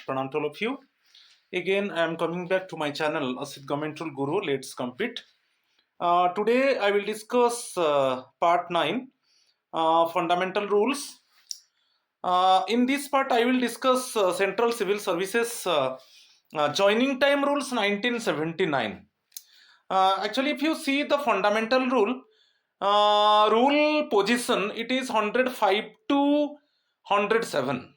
pranam to all of you. Again, I am coming back to my channel, Asit Government Rule Guru. Let's compete. Today, I will discuss part 9, fundamental rules. In this part, I will discuss Central Civil Services joining time rules 1979. Actually, if you see the fundamental rule, rule position, it is 105 to 107.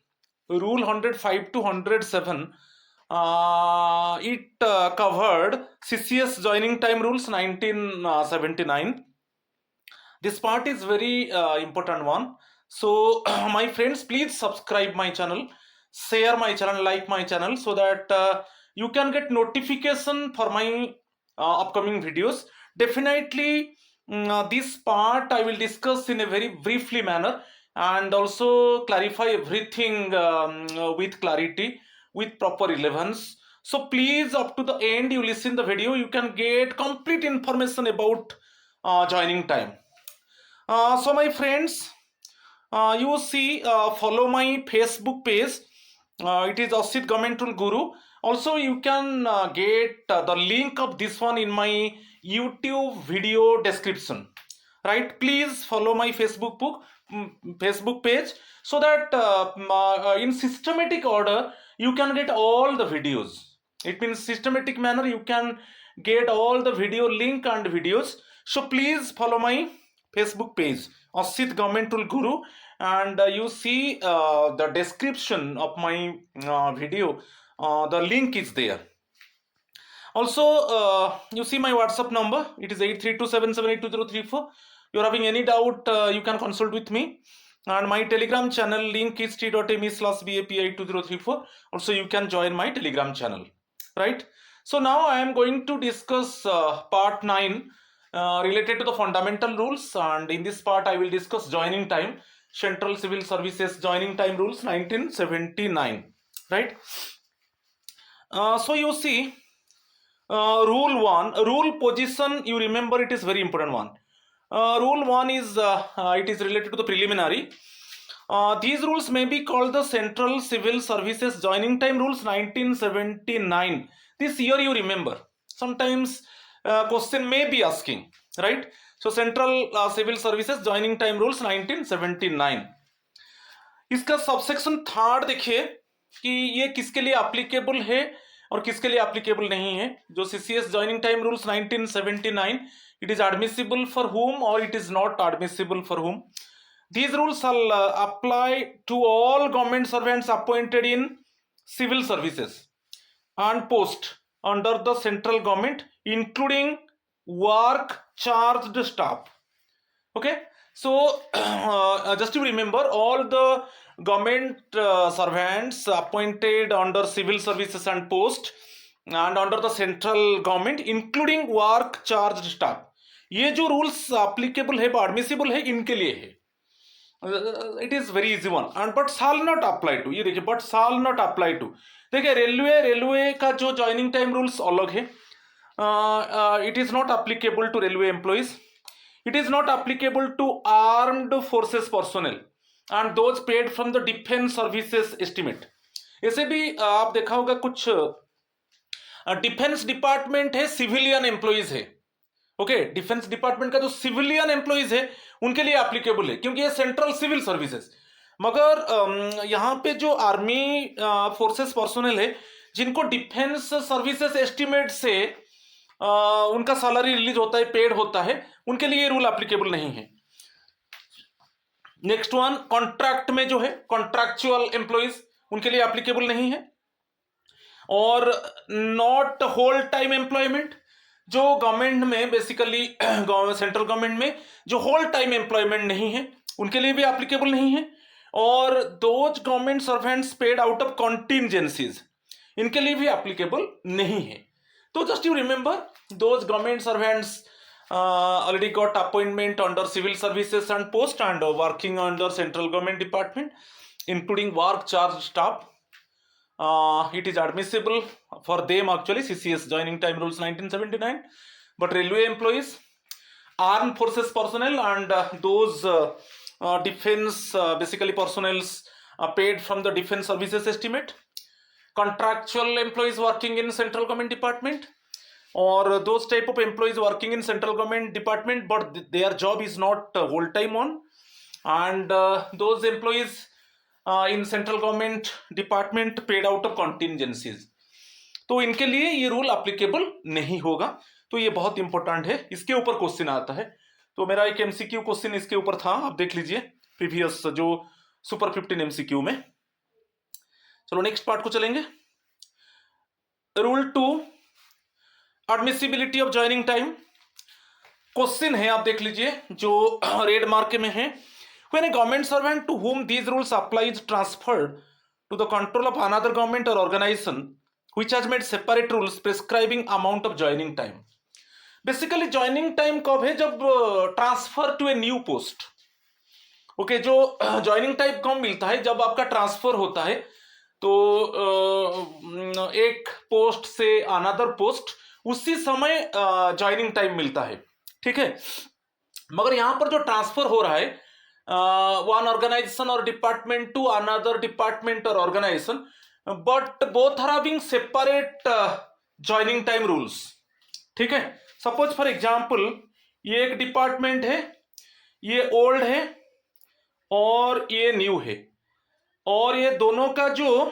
Rule 105 to 107. It covered CCS joining time rules 1979. This part is very important one. So my friends, please subscribe my channel, share my channel, like my channel, so that you can get notification for my upcoming videos. Definitely this part I will discuss in a very briefly manner and also clarify everything with clarity, with proper relevance. So please, up to the end you listen the video, you can get complete information about joining time. So my friends, you see, follow my Facebook page. It is Asit Government Rule Guru. Also, you can get the link of this one in my YouTube video description. Right? Please follow my Facebook page, so that in systematic order you can get all the videos. It means systematic manner you can get all the video link and videos. So please follow my Facebook page, Asit Government Rule Guru, and you see the description of my video. The link is there. Also, you see my WhatsApp number. It is 8327782034. You are having any doubt, you can consult with me. And my Telegram channel link is t.me/BAPI2034. Also, you can join my Telegram channel. Right. So now I am going to discuss part 9 related to the fundamental rules, and in this part I will discuss joining time, Central Civil Services joining time rules 1979. Right. So you see, rule 1, rule position, you remember, it is very important one. Rule 1 is it is related to the preliminary. These rules may be called the Central Civil Services joining time rules 1979. This year you remember. Sometimes question may be asking, right? So Central Civil Services joining time rules 1979. इसका subsection 3 देखिए कि ये किसके लिए applicable है और किसके लिए एप्लीकेबल नहीं है. जो CCS joining time rules 1979, it is admissible for whom or it is not admissible for whom. These rules shall apply to all government servants appointed in civil services and post under the central government, including work charged staff. Okay, so just to remember, all the government servants appointed under civil services and post and under the central government, including work charged staff, ये जो rules applicable है, admissible है, इनके लिए है. It is very easy one. And but shall not apply to, ये देखिए, but shall not apply to. देखिए, रेलवे का जो ज्वाइनिंग टाइम रूल्स अलग है. It is not applicable to railway employees. It is not applicable to armed forces personnel and those paid from the defence services estimate. ऐसे भी आप देखा होगा कुछ डिफेंस डिपार्टमेंट है, सिविलियन एम्प्लॉइज है. ओके, डिफेंस डिपार्टमेंट का जो सिविलियन एम्प्लॉइज है उनके लिए एप्लीकेबल है, क्योंकि ये सेंट्रल सिविल सर्विसेज. मगर यहाँ पे जो आर्मी फोर्सेस पर्सोनल है, जिनको डिफेंस सर्विसेज एस्टिमेट से उनका सैलरी रिलीज होता है, पेड होता है, उनके लिए ये रूल एप्लीकेबल नहीं है. नेक्स्ट वन, कॉन्ट्रैक्ट में जो है कॉन्ट्रैक्चुअल एम्प्लॉइज, उनके लिए एप्लीकेबल नहीं है. और नॉट होल टाइम एम्प्लॉयमेंट, जो गवर्नमेंट में बेसिकली सेंट्रल गवर्नमेंट में जो होल टाइम एम्प्लॉयमेंट नहीं है, उनके लिए भी एप्लीकेबल नहीं है. और those government servants paid out of contingencies, इनके लिए भी एप्लीकेबल नहीं है. तो just you remember, those government servants already got appointment under civil services and post and working under central government department, including work charge staff. It is admissible for them actually CCS joining time rules 1979. But railway employees, armed forces personnel and those defense basically personnel paid from the defense services estimate, contractual employees working in central government department, or those type of employees working in central government department but their job is not whole time on, and those employees in central government department paid out of contingencies, तो इनके लिए ये rule applicable नहीं होगा। तो ये बहुत important है, इसके ऊपर क्वेश्चन आता है। तो मेरा एक एमसीक्यू क्वेश्चन इसके ऊपर था, आप देख लीजिए प्रीवियस जो सुपर 15 एमसीक्यू में। चलो नेक्स्ट पार्ट को चलेंगे। Rule 2, admissibility of joining time. Question है, आप देख लीजिए जो रेड मार्क में है। When a government servant to whom these rules apply is transferred to the control of another government or organization which has made separate rules prescribing amount of joining time. Basically joining time कब है? जब transfer to a new post. Okay, जो joining time कब मिलता है? जब आपका transfer होता है तो एक पोस्ट से अनदर पोस्ट, उसी समय ज्वाइनिंग टाइम मिलता है, ठीक है। मगर यहां पर जो ट्रांसफर हो रहा है one organisation or department to another department or organisation, but both are having separate joining time rules, ठीक है। सपोज फॉर एग्जांपल ये एक डिपार्टमेंट है, ये ओल्ड है और ये न्यू है, और ये दोनों का जो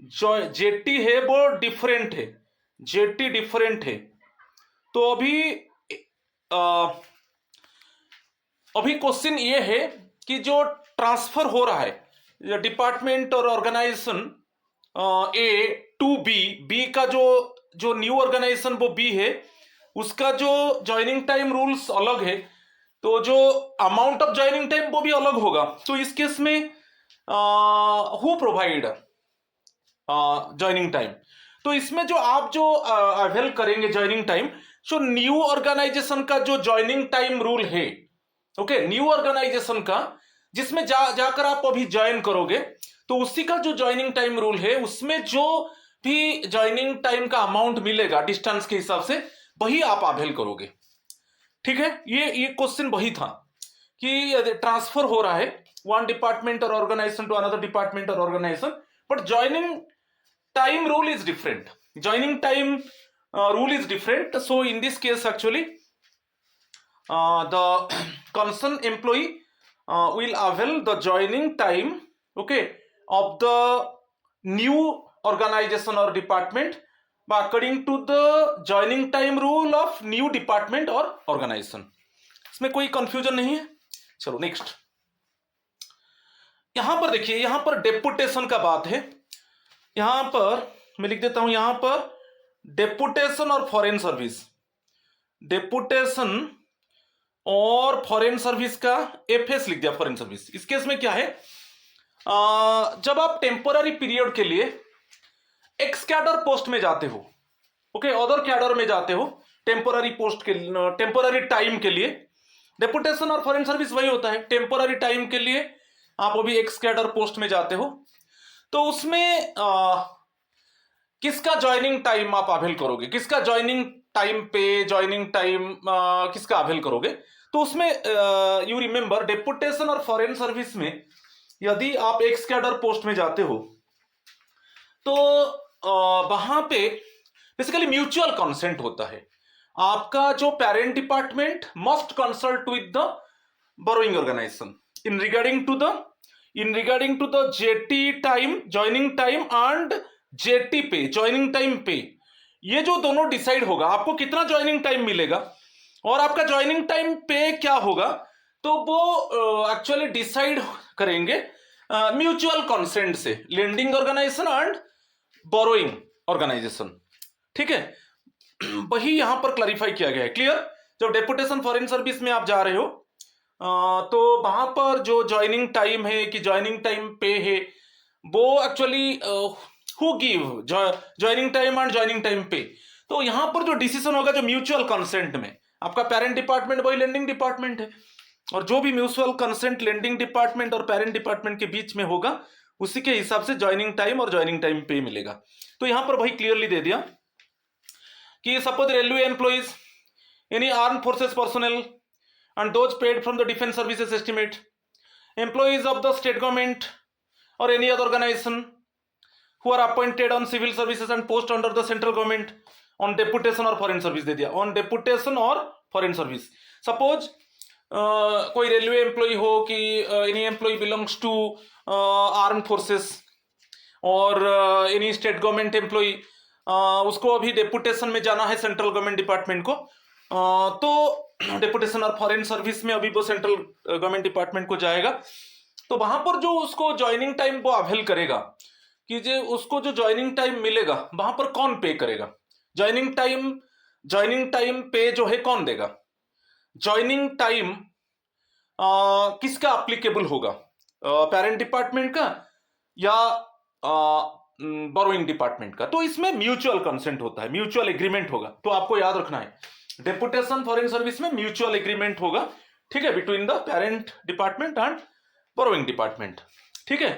जेटी है वो डिफरेंट है, जेटी डिफरेंट है। तो अभी क्वेश्चन ये है कि जो ट्रांसफर हो रहा है department or organisation A to B, B का जो न्यू ऑर्गेनाइजेशन वो बी है, उसका जो ज्वाइनिंग टाइम रूल्स अलग है, तो जो अमाउंट ऑफ ज्वाइनिंग टाइम वो भी अलग होगा। तो इस केस में हु प्रोवाइड ज्वाइनिंग टाइम, तो इसमें जो आप जो अवेल करेंगे ज्वाइनिंग टाइम, जो न्यू ऑर्गेनाइजेशन का जो ज्वाइनिंग टाइम रूल है, ओके, न्यू ऑर्गेनाइजेशन का जिसमें जाकर आप अभी ज्वाइन करोगे, तो उसी का जो ज्वाइनिंग टाइम रूल है, उसमें जो भी ज्वाइनिंग टाइम का अमाउंट मिलेगा डिस्टेंस के हिसाब से, वही आप अवेल करोगे, ठीक है। ये क्वेश्चन वही था कि ट्रांसफर हो रहा है one department or organisation to another department or organisation, but joining time rule is different, joining time rule is different. So in this case actually the concerned employee will avail the joining time, okay, of the new organization or department according to the joining time rule of new department or organization. इसमें कोई confusion नहीं है। चलो next, यहां पर देखिए, यहां पर डेपुटेशन का बात है। यहां पर मैं लिख देता हूं, यहां पर डेपुटेशन और फॉरेन सर्विस, डेपुटेशन और फॉरेन सर्विस का एफएस लिख दिया, फॉरेन सर्विस। इस केस में क्या है, जब आप टेम्पोररी पीरियड के लिए एक्स कैडर पोस्ट में जाते हो, ओके, अदर कैडर में जाते हो टेम्पोररी पोस्ट के टेम्पोररी टाइम के लिए, डेपुटेशन और फॉरेन सर्विस वही होता है। टेम्पोररी टाइम के लिए आप अभी एक्स कैडर पोस्ट में जाते हो, तो उसमें किसका ज्वाइनिंग टाइम आप अवेल करोगे, किसका ज्वाइनिंग टाइम पे ज्वाइनिंग टाइम किसका अवेल करोगे? तो उसमें यू रिमेंबर डेपुटेशन और फॉरेन सर्विस में यदि आप एक्स कैडर पोस्ट में जाते हो तो वहां पे बेसिकली म्यूचुअल कंसेंट होता है। आपका जो parent department must consult with the borrowing organisation in regarding to the JT time joining time and JT pay joining time pay. ये जो दोनों डिसाइड होगा आपको कितना ज्वाइनिंग टाइम मिलेगा और आपका ज्वाइनिंग टाइम पे क्या होगा, तो वो एक्चुअली डिसाइड करेंगे म्यूचुअल कंसेंट से, lending organisation and borrowing organisation, ठीक है। वही यहां पर क्लैरिफाई किया गया है, क्लियर। जब डेपुटेशन फॉरेन सर्विस में आप जा रहे हो तो वहां पर जो ज्वाइनिंग टाइम है कि ज्वाइनिंग टाइम पे है, वो actually who give joining time and joining time पे। तो यहां पर जो डिसीजन होगा जो म्यूचुअल कंसेंट में, आपका पेरेंट डिपार्टमेंट वही लेंडिंग डिपार्टमेंट है, और जो भी म्यूचुअल कंसेंट लेंडिंग डिपार्टमेंट और पेरेंट डिपार्टमेंट के बीच में होगा उसी के हिसाब से ज्वाइनिंग टाइम और ज्वाइनिंग टाइम पे मिलेगा। तो यहां पर वही क्लियरली दे दिया कि suppose railway employees, any arm forces personal and those paid from the defense services estimate, employees of the state government or any other organization who are appointed on civil services and post under the central government on deputation or foreign service दे दिया, on deputation or foreign service. Suppose कोई railway employee हो कि any employee belongs to armed forces or any state government employee, उसको अभी deputation में जाना है सेंट्रल गवर्नमेंट डिपार्टमेंट को, तो डेपुटेशन और फॉरेन सर्विस में अभी वो सेंट्रल गवर्नमेंट डिपार्टमेंट को जाएगा, तो वहां पर जो उसको ज्वाइनिंग टाइम वो अवेल करेगा कि जो उसको जो ज्वाइनिंग टाइम मिलेगा वहां पर कौन पे करेगा, ज्वाइनिंग टाइम पे जो है कौन देगा, ज्वाइनिंग टाइम किसका अप्लीकेबल होगा, पेरेंट डिपार्टमेंट का या बोरोइंग डिपार्टमेंट का। तो इसमें म्यूचुअल कंसेंट होता है, म्यूचुअल एग्रीमेंट होगा, तो आपको याद रखना है डेपुटेशन फॉरेन सर्विस में म्यूचुअल एग्रीमेंट होगा, ठीक है, between the parent department and borrowing department, ठीक है।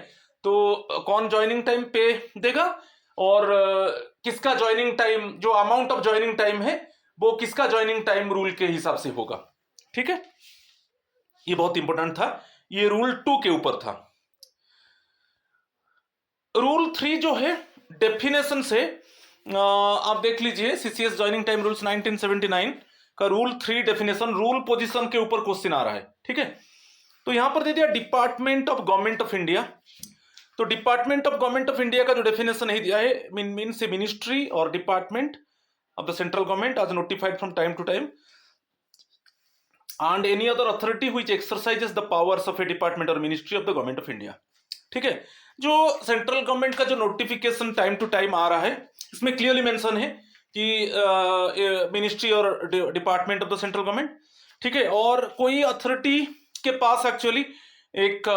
तो कौन ज्वाइनिंग टाइम पे देगा और किसका ज्वाइनिंग टाइम, जो अमाउंट ऑफ ज्वाइनिंग टाइम है वो किसका ज्वाइनिंग टाइम रूल के हिसाब से होगा, ठीक है। ये बहुत इंपॉर्टेंट था, ये रूल 2 के ऊपर था। रूल 3 जो है डेफिनेशन से आप देख लीजिए, सीसीएस ज्वाइनिंग टाइम रूल्स 1979 का रूल 3 डेफिनेशन, रूल पोजीशन के ऊपर क्वेश्चन आ रहा है, ठीक है। तो यहां पर दे दिया department of government of India, तो department of government of India का जो डेफिनेशन नहीं दिया है, मीन्स ए मिनिस्ट्री और department of the central government as notified from time to time and any other authority which exercises the powers of a department or ministry of the government of India, ठीक है। जो central government का जो notification time to time आ रहा है, इसमें clearly mention है कि मिनिस्ट्री और department of the central government, ठीक है, और कोई अथॉरिटी के पास एक्चुअली एक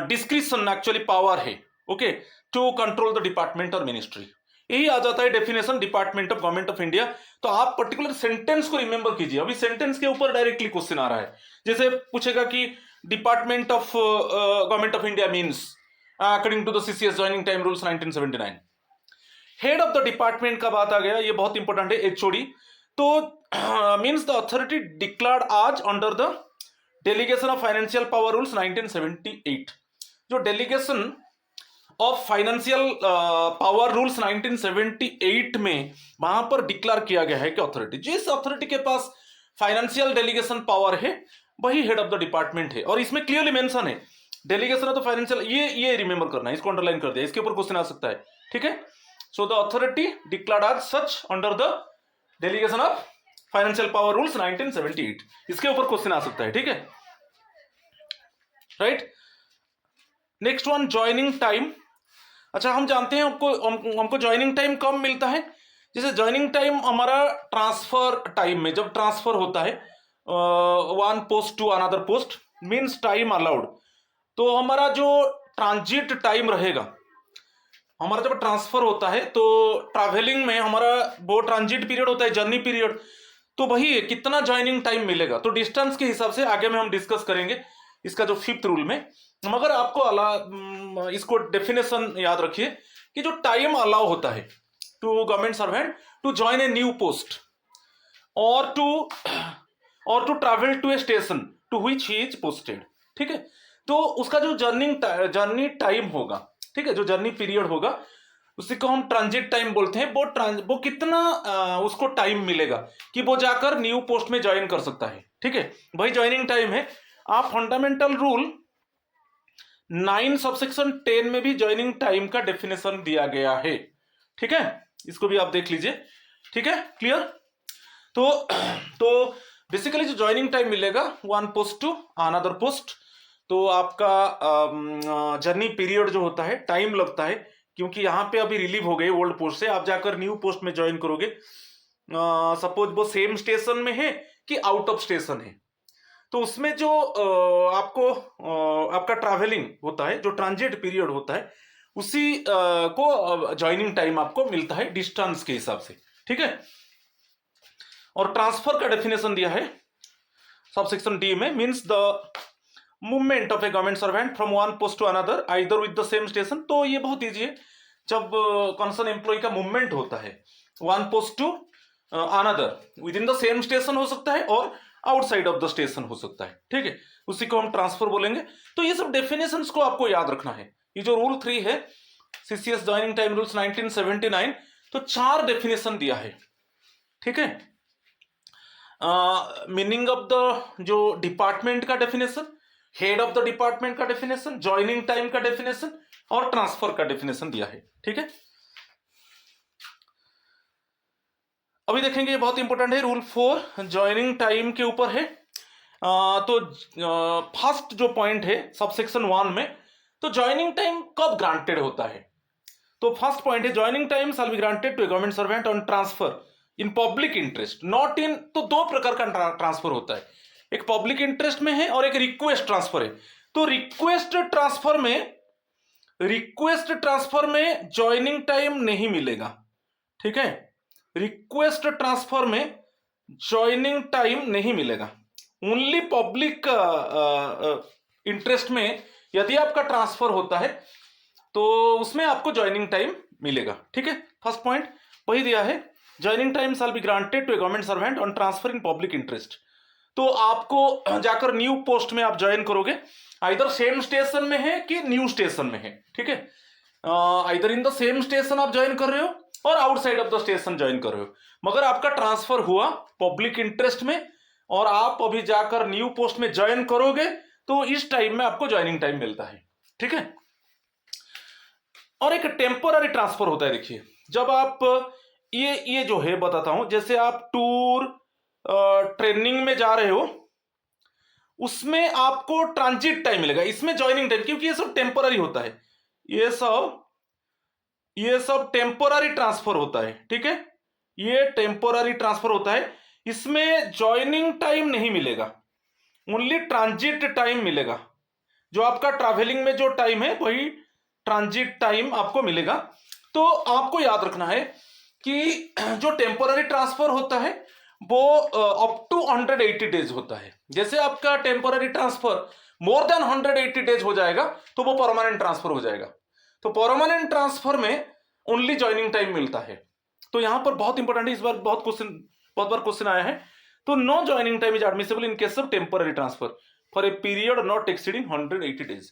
डिस्क्रिशन एक्चुअली पावर है, okay, to control the department or ministry, यही आ जाता है definition department of government of India. तो आप पर्टिकुलर सेंटेंस को रिमेंबर कीजिए, अभी सेंटेंस के ऊपर डायरेक्टली क्वेश्चन आ रहा है, जैसे पूछेगा कि department of government of India means according to the CCS joining time rules 1979, head of the department का बात आ गया, ये बहुत इंपॉर्टेंट है, एचओडी, तो मींस द अथॉरिटी डिक्लेयर्ड आज under the delegation of financial power rules 1978, जो delegation of financial power rules 1978 में वहां पर डिक्लेयर किया गया है कि अथॉरिटी, जिस अथॉरिटी के पास फाइनेंशियल डेलीगेशन पावर है वही हेड ऑफ द डिपार्टमेंट है, और इसमें क्लियरली मेंशन है डेलीगेशन ऑफ द फाइनेंशियल, ये रिमेंबर करना है, इसको अंडरलाइन कर दिया, इसके ऊपर क्वेश्चन आ सकता है, ठीक है। So the authority declared as such under the delegation of financial power rules 1978, इसके ऊपर क्वेश्चन आ सकता है, ठीक है, right. Next one, joining time. अच्छा, हम जानते हैं हमको ज्वाइनिंग टाइम कब मिलता है, जैसे ज्वाइनिंग टाइम हमारा ट्रांसफर टाइम में, जब ट्रांसफर होता है one post to another post, means time allowed, तो हमारा जो ट्रांजिट टाइम रहेगा, हमारा जब ट्रांसफर होता है तो ट्रैवलिंग में हमारा वो ट्रांजिट पीरियड होता है, जर्नी पीरियड, तो वही है कितना ज्वाइनिंग टाइम मिलेगा, तो डिस्टेंस के हिसाब से आगे में हम डिस्कस करेंगे इसका जो 5th रूल में, मगर आपको इसको डेफिनेशन याद रखिए कि जो टाइम अलाउ होता है to government servant to join a new post और to travel to a station to which he is posted, ठीक है, तो उसका जो जर्नी टाइम होगा, ठीक है, जो जर्नी पीरियड होगा उसी को हम ट्रांजिट टाइम बोलते हैं, वो कितना उसको टाइम मिलेगा कि वो जाकर न्यू पोस्ट में ज्वाइन कर सकता है, ठीक है, वही ज्वाइनिंग टाइम है। आप फंडामेंटल रूल 9 सबसेक्शन 10 में भी ज्वाइनिंग टाइम का डेफिनेशन दिया गया है, ठीक है, इसको भी आप देख लीजिए, ठीक है, क्लियर। तो बेसिकली जो ज्वाइनिंग टाइम मिलेगा one post to another post, तो आपका जर्नी पीरियड जो होता है, टाइम लगता है, क्योंकि यहाँ पे अभी रिलीव हो गए ओल्ड पोस्ट से, आप जाकर न्यू पोस्ट में ज्वाइन करोगे, सपोज वो सेम स्टेशन में है कि आउट ऑफ स्टेशन है, तो उसमें जो आपका ट्रैवलिंग होता है, जो ट्रांजिट पीरियड होता है, उसी को ज्वाइनिंग टाइम आपको मिलता है डिस्टेंस के हिसाब से, ठीक है। और ट्रांसफर का डेफिनेशन दिया है सबसेक्शन डी में, means the movement of a government servant from one post to another either with the same station, तो ये बहुत ईजी है, जब कंसर्न एम्प्लॉय का मूवमेंट होता है one post to another within the same station हो सकता है और आउटसाइड ऑफ द स्टेशन हो सकता है, ठीक है, उसी को हम ट्रांसफर बोलेंगे। तो ये सब डेफिनेशंस को आपको याद रखना है। ये जो रूल 3 है सीसीएस ज्वाइनिंग टाइम रूल्स 1979, तो 4 डेफिनेशन दिया है, ठीक है। मीनिंग ऑफ द जो डिपार्टमेंट का definition, head of the department का डेफिनेशन, ज्वाइनिंग टाइम का डेफिनेशन और ट्रांसफर का डेफिनेशन दिया है, ठीक है। अभी देखेंगे, ये बहुत इंपॉर्टेंट है, रूल 4 ज्वाइनिंग टाइम के ऊपर है। तो फर्स्ट जो पॉइंट है सबसेक्शन 1 में, तो ज्वाइनिंग टाइम कब ग्रांटेड होता है। तो फर्स्ट पॉइंट है joining time shall be granted to a government servant on transfer in public interest not in, तो 2 प्रकार का ट्रांसफर होता है, एक पब्लिक इंटरेस्ट में है और एक रिक्वेस्ट ट्रांसफर है। तो रिक्वेस्ट ट्रांसफर में ज्वाइनिंग टाइम नहीं मिलेगा, ठीक है। रिक्वेस्ट ट्रांसफर में ज्वाइनिंग टाइम नहीं मिलेगा, ओनली पब्लिक इंटरेस्ट में यदि आपका ट्रांसफर होता है तो उसमें आपको ज्वाइनिंग टाइम मिलेगा, ठीक है। फर्स्ट पॉइंट वही दिया है, joining time shall be granted to a government servant on transfer in public interest. तो आपको जाकर न्यू पोस्ट में आप ज्वाइन करोगे, आइदर सेम स्टेशन में है कि न्यू स्टेशन में है, ठीक है। Either in the same station आप ज्वाइन कर रहे हो और outside of the station join कर रहे हो, मगर आपका ट्रांसफर हुआ पब्लिक इंटरेस्ट में और आप अभी जाकर न्यू पोस्ट में ज्वाइन करोगे, तो इस टाइम में आपको ज्वाइनिंग टाइम मिलता है, ठीक है। और एक टेम्पोररी ट्रांसफर होता है, देखिए जब आप ये जो है बताता हूं, जैसे आप टूर ट्रेनिंग में जा रहे हो, उसमें आपको ट्रांजिट टाइम मिलेगा, इसमें ज्वाइनिंग टाइम, क्योंकि ये सब टेम्पोररी होता है, ये सब टेम्पोररी ट्रांसफर होता है, ठीक है। ये टेम्पोररी ट्रांसफर होता है, इसमें ज्वाइनिंग टाइम नहीं मिलेगा, ओनली ट्रांजिट टाइम मिलेगा। जो आपका ट्रैवलिंग में जो टाइम है वही ट्रांजिट टाइम आपको मिलेगा। तो आपको याद रखना है कि जो टेम्पोररी ट्रांसफर होता है वो अप टू 180 डेज होता है। जैसे आपका temporary transfer more than 180 days हो जाएगा तो वो परमानेंट ट्रांसफर हो जाएगा। तो परमानेंट ट्रांसफर में ओनली ज्वाइनिंग टाइम मिलता है। तो यहां पर बहुत इंपॉर्टेंट है, इस बार बहुत बार क्वेश्चन आया है। तो no joining time is admissible in case of temporary transfer for a period not exceeding 180 days.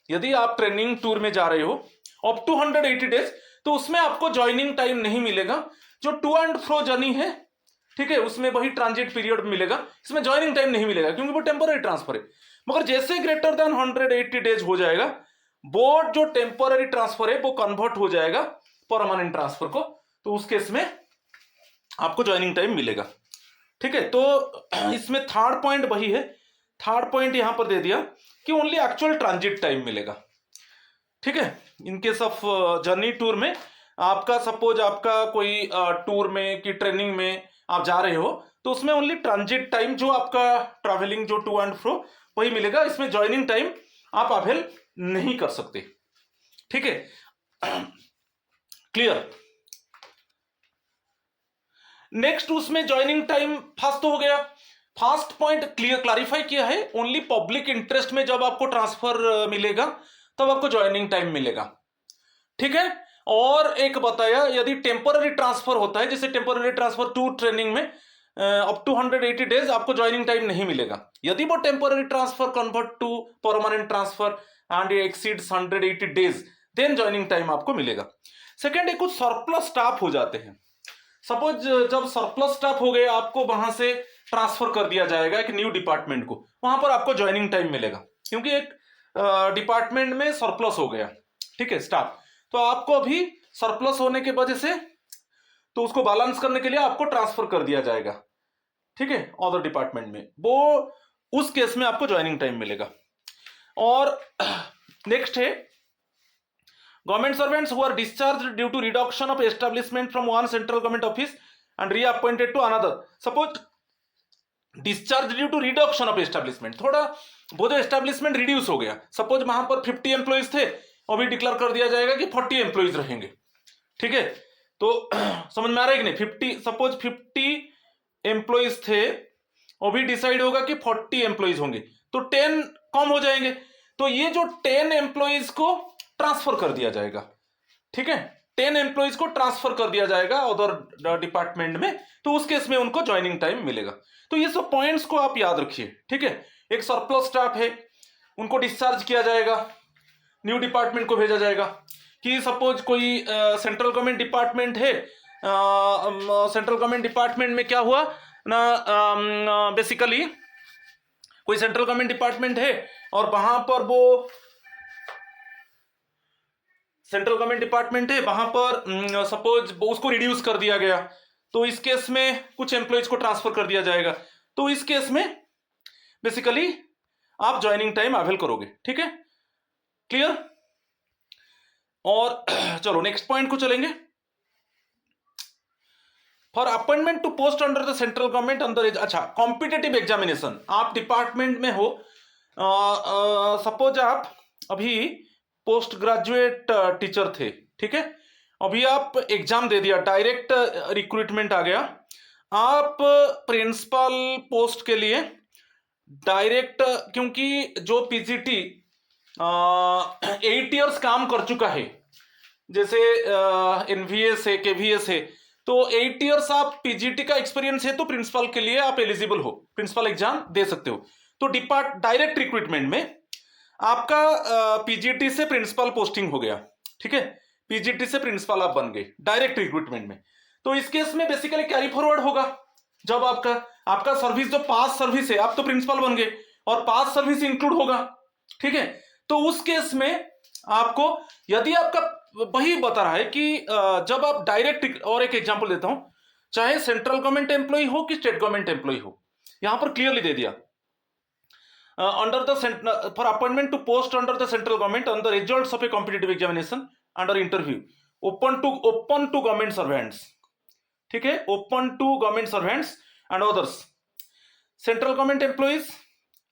यदि आप ट्रेनिंग टूर में जा रहे हो अप टू 180 डेज, तो उसमें आपको ज्वाइनिंग टाइम नहीं मिलेगा। जो टू एंड फ्रो जर्नी है, ठीक है, उसमें वही ट्रांजिट पीरियड मिलेगा, इसमें ज्वाइनिंग टाइम नहीं मिलेगा क्योंकि वो टेम्पोररी ट्रांसफर है। मगर जैसे ग्रेटर देन 180 डेज हो जाएगा, वो जो टेम्पोररी ट्रांसफर है वो कन्वर्ट हो जाएगा परमानेंट ट्रांसफर को, तो उस केस में आपको ज्वाइनिंग टाइम मिलेगा, ठीक है। तो इसमें थर्ड पॉइंट वही है, थर्ड पॉइंट यहां पर दे दिया कि ओनली एक्चुअल ट्रांजिट टाइम मिलेगा, ठीक है। इन केस ऑफ जर्नी टूर में आपका सपोज आपका कोई टूर में कि ट्रेनिंग में आप जा रहे हो, तो उसमें ओनली ट्रांजिट टाइम जो आपका ट्रैवलिंग जो टू एंड फ्रो वही मिलेगा, इसमें ज्वाइनिंग टाइम आप अवेल नहीं कर सकते, ठीक है। क्लियर। नेक्स्ट उसमें ज्वाइनिंग टाइम फर्स्ट हो गया, फर्स्ट पॉइंट क्लियर क्लैरिफाई किया है, ओनली पब्लिक इंटरेस्ट में जब आपको ट्रांसफर मिलेगा तब आपको ज्वाइनिंग टाइम मिलेगा, ठीक है। और एक बताया यदि टेम्पोररी ट्रांसफर होता है, जैसे टेम्पोररी ट्रांसफर टू ट्रेनिंग में अप टू 180 डेज आपको ज्वाइनिंग टाइम नहीं मिलेगा। यदि वो temporary transfer convert to permanent transfer and exceeds 180 days, then joining time आपको मिलेगा। सेकेंड है कुछ सरप्लस स्टाफ हो जाते हैं, सपोज जब सरप्लस स्टाफ हो गए, आपको वहां से ट्रांसफर कर दिया जाएगा एक न्यू डिपार्टमेंट को, वहां पर आपको ज्वाइनिंग टाइम मिलेगा क्योंकि एक डिपार्टमेंट में सरप्लस हो गया, ठीक है, स्टाफ। तो आपको अभी सरप्लस होने के वजह से तो उसको बैलेंस करने के लिए आपको ट्रांसफर कर दिया जाएगा, ठीक है, अदर डिपार्टमेंट में, वो उस केस में आपको ज्वाइनिंग टाइम मिलेगा। और नेक्स्ट है government servants who are discharge due to reduction of establishment from one central government office and reappointed to another. Suppose discharge due to reduction of establishment, थोड़ा वो जो एस्टेब्लिशमेंट रिड्यूस हो गया, suppose वहां पर 50 एम्प्लॉइज थे, अभी डिक्लेयर कर दिया जाएगा कि 40 एम्प्लॉइज रहेंगे, ठीक है। तो समझ में आ रहा है कि नहीं, 50 सपोज 50 एम्प्लॉइज थे, अभी डिसाइड होगा कि 40 एम्प्लॉइज होंगे, तो 10 कम हो जाएंगे, तो ये जो 10 एम्प्लॉइज को ट्रांसफर कर दिया जाएगा, ठीक है, 10 एम्प्लॉइज को ट्रांसफर कर दिया जाएगा अदर डिपार्टमेंट में, तो उस केस में उनको ज्वाइनिंग टाइम मिलेगा। तो ये सब पॉइंट्स को आप याद रखिए, ठीक है। एक सरप्लस स्टाफ है, उनको डिस्चार्ज किया जाएगा, न्यू डिपार्टमेंट को भेजा जाएगा, कि सपोज कोई सेंट्रल गवर्नमेंट डिपार्टमेंट है, सेंट्रल गवर्नमेंट डिपार्टमेंट में क्या हुआ ना, बेसिकली कोई सेंट्रल गवर्नमेंट डिपार्टमेंट है और वहां पर वो सेंट्रल गवर्नमेंट डिपार्टमेंट है, वहां पर सपोज उसको रिड्यूस कर दिया गया, तो इस केस में कुछ एम्प्लॉइज को ट्रांसफर कर दिया जाएगा, तो इस केस में बेसिकली आप ज्वाइनिंग टाइम अवेल करोगे। ठीक है, क्लियर। और चलो नेक्स्ट पॉइंट को चलेंगे। For appointment to post under the central government under, अच्छा, कॉम्पिटेटिव एग्जामिनेशन, आप डिपार्टमेंट में हो, सपोज आप अभी पोस्ट ग्रेजुएट टीचर थे, ठीक है, अभी आप एग्जाम दे दिया, डायरेक्ट रिक्रूटमेंट आ गया, आप प्रिंसिपल पोस्ट के लिए डायरेक्ट, क्योंकि जो पीजीटी 8 इयर्स काम कर चुका है, जैसे एनवीएस है, केवीएस है, तो 8 इयर्स आप पीजीटी का एक्सपीरियंस है तो प्रिंसिपल के लिए आप एलिजिबल हो, प्रिंसिपल एग्जाम दे सकते हो। तो डायरेक्ट रिक्रूटमेंट में आपका पीजीटी से प्रिंसिपल पोस्टिंग हो गया, ठीक है, पीजीटी से प्रिंसिपल आप बन गए डायरेक्ट रिक्रूटमेंट में। तो इस केस में बेसिकली कैरी फॉरवर्ड होगा, जब आपका सर्विस जो पास सर्विस है, आप तो प्रिंसिपल बन गए और पास सर्विस इंक्लूड होगा, ठीक है। तो उस केस में आपको, यदि आपका वही बता रहा है कि जब आप डायरेक्ट, और एक एग्जांपल देता हूं, चाहे सेंट्रल गवर्नमेंट एम्प्लॉय हो कि स्टेट गवर्नमेंट एम्प्लॉय हो, यहां पर क्लियरली दे दिया, under the for appointment to post under the central government on the results of a competitive examination under interview open to government servants, ठीक है, open to government servants and others, central government employees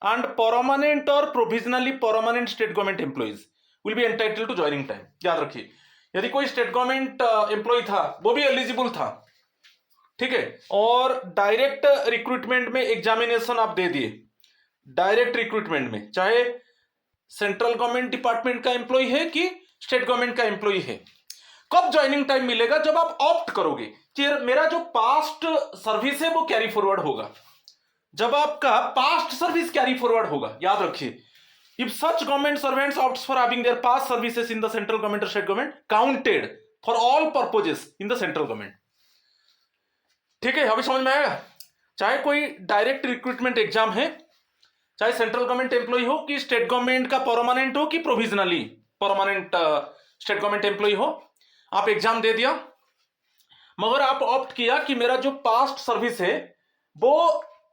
and permanent or provisionally permanent state government employees will be entitled to joining time। याद रखिए, यदि कोई state government employ था, वो भी eligible था, ठीक है, और डायरेक्ट रिक्रूटमेंट में एग्जामिनेशन आप दे दिए, डायरेक्ट रिक्रूटमेंट में, चाहे सेंट्रल गवर्नमेंट डिपार्टमेंट का एम्प्लॉय है कि स्टेट गवर्नमेंट का एम्प्लॉय है, कब ज्वाइनिंग टाइम मिलेगा? जब आप ऑप्ट करोगे कि मेरा जो पास्ट सर्विस है वो कैरी फॉरवर्ड होगा, जब आपका पास्ट सर्विस कैरी फॉरवर्ड होगा। याद रखिए, if such government servants opts for having their past services in the central government और state government counted for all purposes in the central government. ठीक है, अभी समझ में आएगा? चाहे कोई डायरेक्ट रिक्रूटमेंट एग्जाम है, चाहे सेंट्रल गवर्नमेंट एम्प्लॉय हो कि स्टेट गवर्नमेंट का परमानेंट हो कि provisionally permanent state government employee हो, आप एग्जाम दे दिया, मगर आप ऑप्ट किया कि मेरा जो पास्ट सर्विस है वो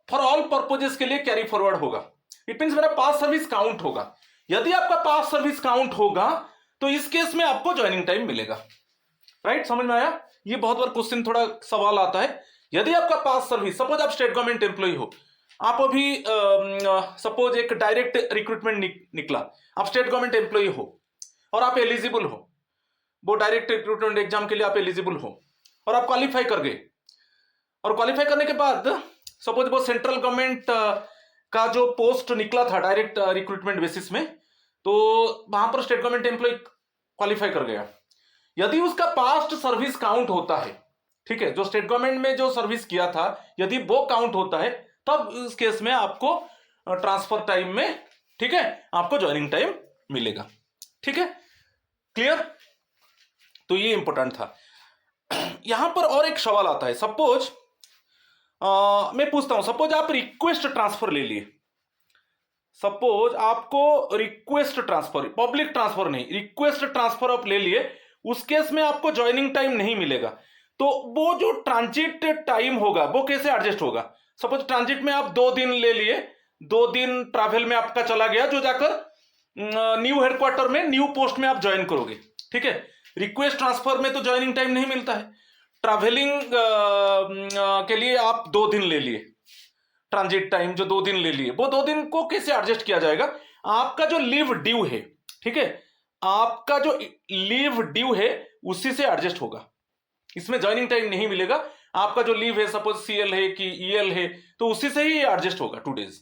फॉर ऑल पर्पजेस के लिए कैरी फॉरवर्ड होगा, इट मींस मेरा पास्ट सर्विस काउंट होगा। यदि आपका पास्ट सर्विस काउंट होगा तो इस केस में आपको ज्वाइनिंग टाइम मिलेगा। राइट, समझ में आया? ये बहुत बार क्वेश्चन, थोड़ा सवाल आता है, यदि आपका पास्ट सर्विस, सपोज आप स्टेट गवर्नमेंट एम्प्लॉय हो, आप अभी सपोज एक डायरेक्ट रिक्रूटमेंट निकला, आप स्टेट गवर्नमेंट एम्प्लॉय हो और आप एलिजिबल हो, वो डायरेक्ट रिक्रूटमेंट एग्जाम के लिए आप एलिजिबल हो और आप क्वालिफाई कर गए, और क्वालिफाई करने के बाद सपोज वो सेंट्रल गवर्नमेंट का जो पोस्ट निकला था डायरेक्ट रिक्रूटमेंट बेसिस में, तो वहां पर स्टेट गवर्नमेंट एम्प्लॉय क्वालिफाई कर गया, यदि उसका पास्ट सर्विस काउंट होता है, ठीक है, जो स्टेट गवर्नमेंट में जो सर्विस किया था यदि वो काउंट होता है, तब इस केस में आपको ट्रांसफर टाइम में, ठीक है, आपको ज्वाइनिंग टाइम मिलेगा। ठीक है, क्लियर? तो ये इंपॉर्टेंट था। यहां पर और एक सवाल आता है, सपोज मैं पूछता हूं, सपोज आप रिक्वेस्ट ट्रांसफर ले लिए, सपोज आपको रिक्वेस्ट ट्रांसफर, पब्लिक ट्रांसफर नहीं, रिक्वेस्ट ट्रांसफर आप ले लिए, उस केस में आपको ज्वाइनिंग टाइम नहीं मिलेगा, तो वो जो ट्रांजिट टाइम होगा वो कैसे एडजस्ट होगा? सपोज ट्रांजिट में आप 2 दिन ले लिए, 2 दिन ट्रैवल में आपका चला गया, जो जाकर न्यू हेडक्वार्टर में न्यू पोस्ट में आप ज्वाइन करोगे, ठीक है। रिक्वेस्ट ट्रांसफर में तो ज्वाइनिंग टाइम नहीं मिलता है, ट्रैवलिंग के लिए आप 2 दिन ले लिए, ट्रांजिट टाइम जो 2 दिन ले लिए, वो 2 दिन को कैसे एडजस्ट किया जाएगा? आपका जो लीव ड्यू है, ठीक है, आपका जो लीव ड्यू है उसी से एडजस्ट होगा, इसमें ज्वाइनिंग टाइम नहीं मिलेगा। आपका जो लीव है, सपोज सीएल है कि ईएल है, तो उसी से ही एडजस्ट होगा 2 डेज।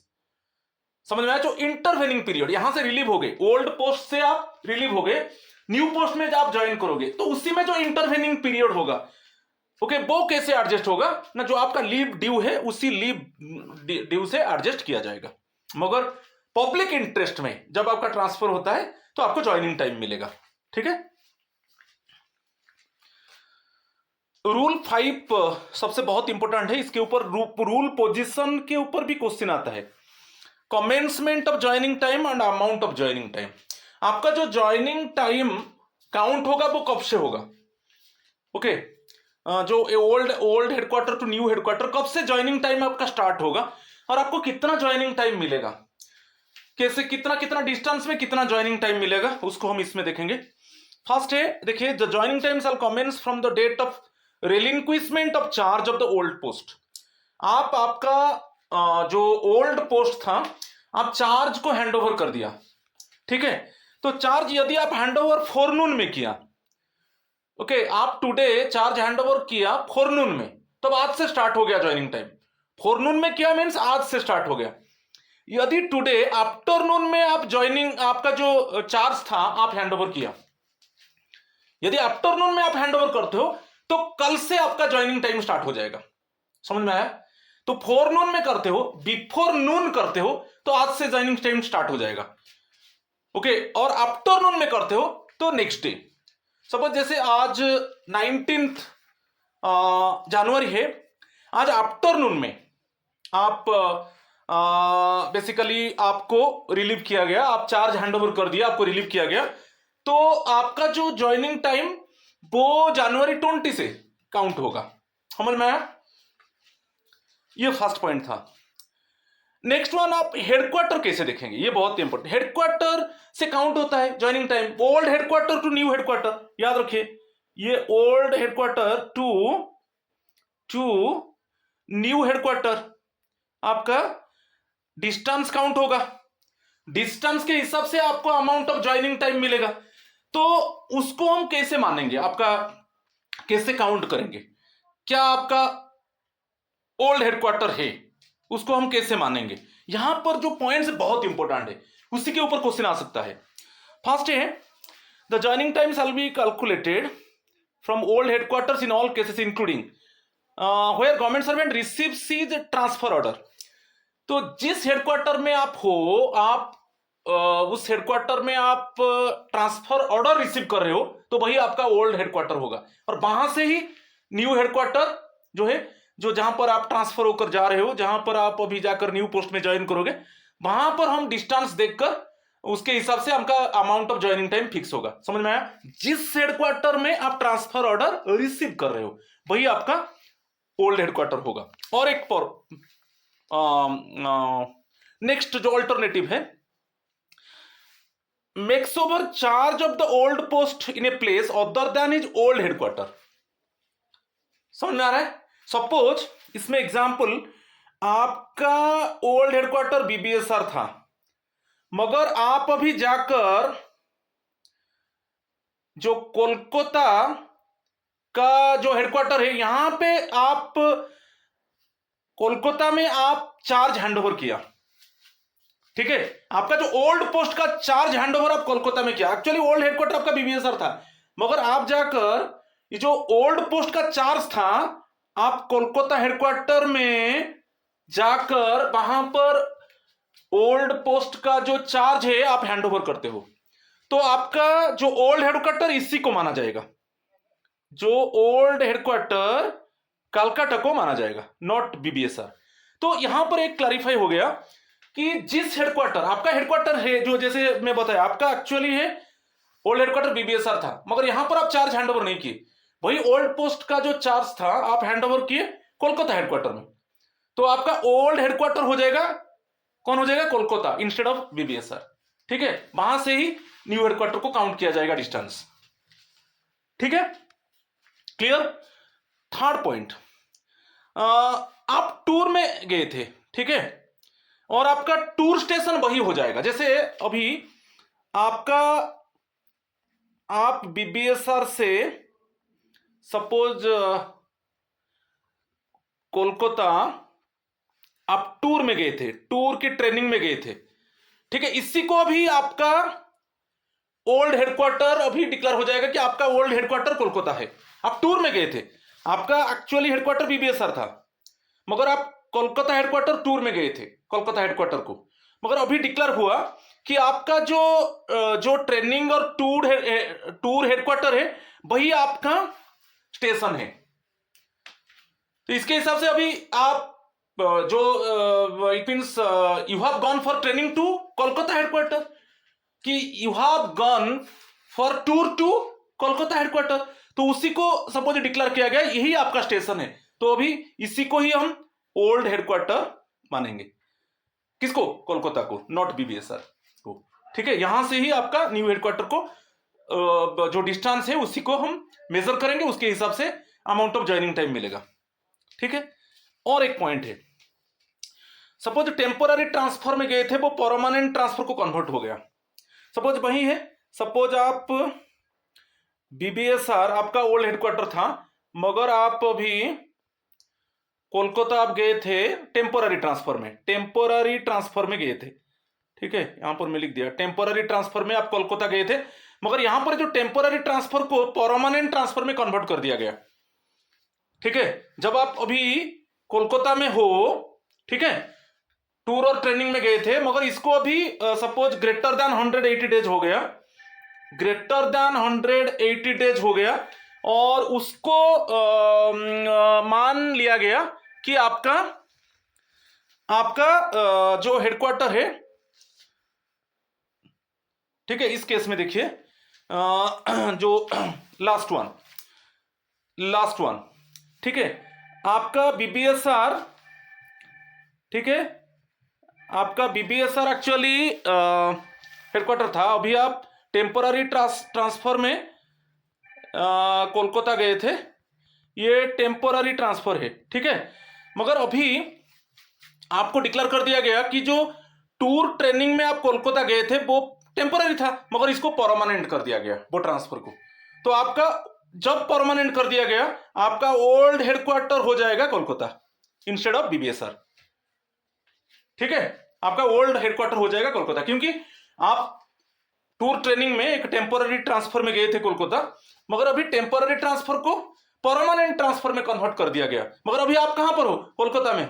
समझ में आया? जो इंटरवेनिंग पीरियड, यहां से रिलीव हो गए, ओल्ड पोस्ट से आप रिलीव हो गए, न्यू पोस्ट में जब आप ज्वाइन करोगे तो उसी में जो इंटरवेनिंग पीरियड होगा, ओके, वो कैसे एडजस्ट होगा ना, जो आपका लीव ड्यू है उसी लीव ड्यू से एडजस्ट किया जाएगा। मगर पब्लिक इंटरेस्ट में जब आपका ट्रांसफर होता है तो आपको ज्वाइनिंग टाइम मिलेगा। ठीक है, रूल 5 सबसे बहुत इंपॉर्टेंट है, इसके ऊपर रूल पोजीशन के ऊपर भी क्वेश्चन आता है। Commencement of joining time and amount of joining time. आपका जो ज्वाइनिंग टाइम काउंट होगा वो कब से होगा? ओके, जो old headquarter to new headquarter, कब से ज्वाइनिंग टाइम आपका स्टार्ट होगा और आपको कितना ज्वाइनिंग टाइम मिलेगा, कैसे, कितना कितना डिस्टेंस में कितना ज्वाइनिंग टाइम मिलेगा, उसको हम इसमें देखेंगे। फर्स्ट है, देखिए, the joining time shall commence from the date of relinquishment of charge of the old post. आपका जो ओल्ड पोस्ट था, आप चार्ज को हैंड ओवर कर दिया, ठीक है। तो चार्ज यदि आप हैंड ओवर फोरनून में किया, ओके, आप टुडे चार्ज हैंड ओवर किया फोरनून में, तब आज से स्टार्ट हो गया ज्वाइनिंग टाइम। फोरनून में किया मीन्स आज से स्टार्ट हो गया। यदि टुडे आफ्टरनून में आप ज्वाइनिंग, आपका जो चार्ज था आप हैंड ओवर किया, यदि आफ्टरनून में आप हैंड ओवर करते हो तो कल से आपका ज्वाइनिंग टाइम स्टार्ट हो जाएगा। समझ में आया? तो फोरनून में करते हो, बिफोर नून करते हो, तो आज से ज्वाइनिंग टाइम स्टार्ट हो जाएगा, ओके। और आफ्टरनून में करते हो तो नेक्स्ट डे। सपोज जैसे आज 19 जनवरी है, आज आफ्टरनून में आप बेसिकली आपको रिलीव किया गया, आप चार्ज हैंड ओवर कर दिया, आपको रिलीव किया गया, तो आपका जो ज्वाइनिंग टाइम वो जनवरी 20 से काउंट होगा। समझ में आया? ये फर्स्ट पॉइंट था। नेक्स्ट वन, आप हेडक्वार्टर कैसे देखेंगे, ये बहुत इंपॉर्टेंट। हेडक्वार्टर से काउंट होता है joining time, old headquarter to new headquarter, याद रखिए, ये old headquarter to new headquarter, आपका डिस्टेंस काउंट होगा। डिस्टेंस के हिसाब से आपको अमाउंट ऑफ ज्वाइनिंग टाइम मिलेगा। तो उसको हम कैसे मानेंगे, आपका कैसे काउंट करेंगे? क्या आपका ओल्ड हेडक्वार्टर है, उसको हम कैसे मानेंगे? यहां पर जो पॉइंट्स बहुत इंपॉर्टेंट है, उसी के ऊपर क्वेश्चन आ सकता है। फर्स्ट है, the joining time shall be calculated from old headquarters in all cases including where government servant receives his transfer order. तो जिस हेडक्वार्टर में आप हो, आप उस हेडक्वार्टर में आप ट्रांसफर ऑर्डर रिसीव कर रहे हो, तो वही आपका ओल्ड हेडक्वार्टर होगा। और वहां से ही न्यू हेडक्वार्टर जो है, जो जहां पर आप ट्रांसफर होकर जा रहे हो, जहां पर आप अभी जाकर न्यू पोस्ट में ज्वाइन करोगे, वहां पर हम डिस्टेंस देखकर उसके हिसाब से हमका amount of joining time fix होगा। समझ में आया? जिस हेडक्वार्टर में आप ट्रांसफर ऑर्डर रिसीव कर रहे हो, वही आपका ओल्ड हेडक्वार्टर होगा। और एक पर नेक्स्ट जो अल्टरनेटिव है, makes over charge of the old post in a place other than is old headquarter. समझ में आ रहा है? सपोज इसमें एग्जांपल, आपका ओल्ड हेडक्वार्टर बीबीएसआर था, मगर आप अभी जाकर जो कोलकाता का जो हेडक्वार्टर है, यहां पे आप कोलकाता में आप चार्ज हैंडओवर किया, ठीक है। आपका जो ओल्ड पोस्ट का चार्ज हैंडओवर आप कोलकाता में किया, एक्चुअली ओल्ड हेडक्वार्टर आपका बीबीएसआर था, मगर आप जाकर ये जो ओल्ड पोस्ट का चार्ज था, आप कोलकाता हेडक्वार्टर में जाकर वहां पर ओल्ड पोस्ट का जो चार्ज है आप हैंडओवर करते हो, तो आपका जो ओल्ड हेडक्वार्टर इसी को माना जाएगा, जो ओल्ड हेडक्वार्टर कलकत्ता को माना जाएगा, नॉट बीबीएसआर। तो यहां पर एक क्लैरिफाई हो गया कि जिस हेडक्वार्टर आपका हेडक्वार्टर है, जो जैसे मैं बताया आपका एक्चुअली है ओल्ड हेडक्वार्टर बीबीएसआर था, मगर यहां पर आप चार्ज हैंडओवर नहीं किए, वही ओल्ड पोस्ट का जो चार्ज था आप हैंडओवर किए कोलकाता हेडक्वार्टर में, तो आपका ओल्ड हेडक्वार्टर हो जाएगा, कौन हो जाएगा? कोलकाता इंस्टेड ऑफ बीबीएसआर, ठीक है। वहां से ही न्यू हेडक्वार्टर को काउंट किया जाएगा डिस्टेंस, ठीक है, क्लियर। थर्ड पॉइंट, आप टूर में गए थे, ठीक है, और आपका टूर स्टेशन वही हो जाएगा। जैसे अभी आपका, आप बीबीएसआर से सपोज कोलकाता आप टूर में गए थे, टूर की ट्रेनिंग में गए थे, ठीक है, इसी को अभी आपका ओल्ड हेडक्वार्टर अभी डिक्लेयर हो जाएगा कि आपका ओल्ड हेडक्वार्टर कोलकाता है। आप टूर में गए थे, आपका एक्चुअली हेडक्वार्टर बीबीएसआर था, मगर आप कोलकाता हेडक्वार्टर टूर में गए थे, कोलकाता हेडक्वार्टर को, मगर अभी डिक्लेयर हुआ कि आपका जो ट्रेनिंग और टूर हेडक्वार्टर है वही आपका स्टेशन है, तो इसके हिसाब से अभी आप जो it means you have gone for training to Kolkata headquarter, कि you have gone for tour to Kolkata headquarter, तो उसी को सपोज डिक्लेयर किया गया यही आपका स्टेशन है, तो अभी इसी को ही हम ओल्ड हेडक्वार्टर मानेंगे। किसको? कोलकाता को, नॉट बीबीएसआर को। ठीक है, यहां से ही आपका न्यू हेडक्वार्टर को जो डिस्टेंस है उसी को हम मेजर करेंगे, उसके हिसाब से अमाउंट ऑफ ज्वाइनिंग टाइम मिलेगा। ठीक है, और एक पॉइंट है, सपोज टेम्पोररी ट्रांसफर में गए थे, वो परमानेंट ट्रांसफर को कन्वर्ट हो गया। सपोज वही है, सपोज आप बीबीएसआर आपका ओल्ड हेडक्वार्टर था, मगर आप अभी कोलकाता आप गए थे टेम्पोररी ट्रांसफर में, टेम्पोररी ट्रांसफर में गए थे। ठीक है, यहां पर मैं लिख दिया टेम्पोररी ट्रांसफर में आप कोलकाता गए थे, मगर यहां पर जो टेम्पोररी ट्रांसफर को परमानेंट ट्रांसफर में कन्वर्ट कर दिया गया। ठीक है, जब आप अभी कोलकाता में हो, ठीक है, टूर और ट्रेनिंग में गए थे, मगर इसको अभी सपोज ग्रेटर देन 180 डेज हो गया, ग्रेटर देन 180 डेज हो गया, और उसको मान लिया गया कि आपका जो हेडक्वार्टर है, ठीक है, इस केस में देखिए जो लास्ट वन, ठीक है, आपका बीबीएसआर, ठीक है, आपका बीबीएसआर एक्चुअली हेडक्वार्टर था, अभी आप टेम्पोररी ट्रांसफर में कोलकाता गए थे, ये टेम्पोररी ट्रांसफर है। ठीक है, मगर अभी आपको डिक्लेयर कर दिया गया कि जो टूर ट्रेनिंग में आप कोलकाता गए थे वो टेम्पोररी था, मगर इसको परमानेंट कर दिया गया वो ट्रांसफर को। तो आपका जब परमानेंट कर दिया गया, आपका ओल्ड हेडक्वार्टर हो जाएगा कोलकाता इंस्टेड ऑफ बीबीएसआर। ठीक है, आपका ओल्ड हेडक्वार्टर हो जाएगा कोलकाता, क्योंकि आप टूर ट्रेनिंग में एक टेम्पोररी ट्रांसफर में गए थे कोलकाता, मगर अभी टेम्पोररी ट्रांसफर को परमानेंट ट्रांसफर में कन्वर्ट कर दिया गया, मगर अभी आप कहां पर हो? कोलकाता में।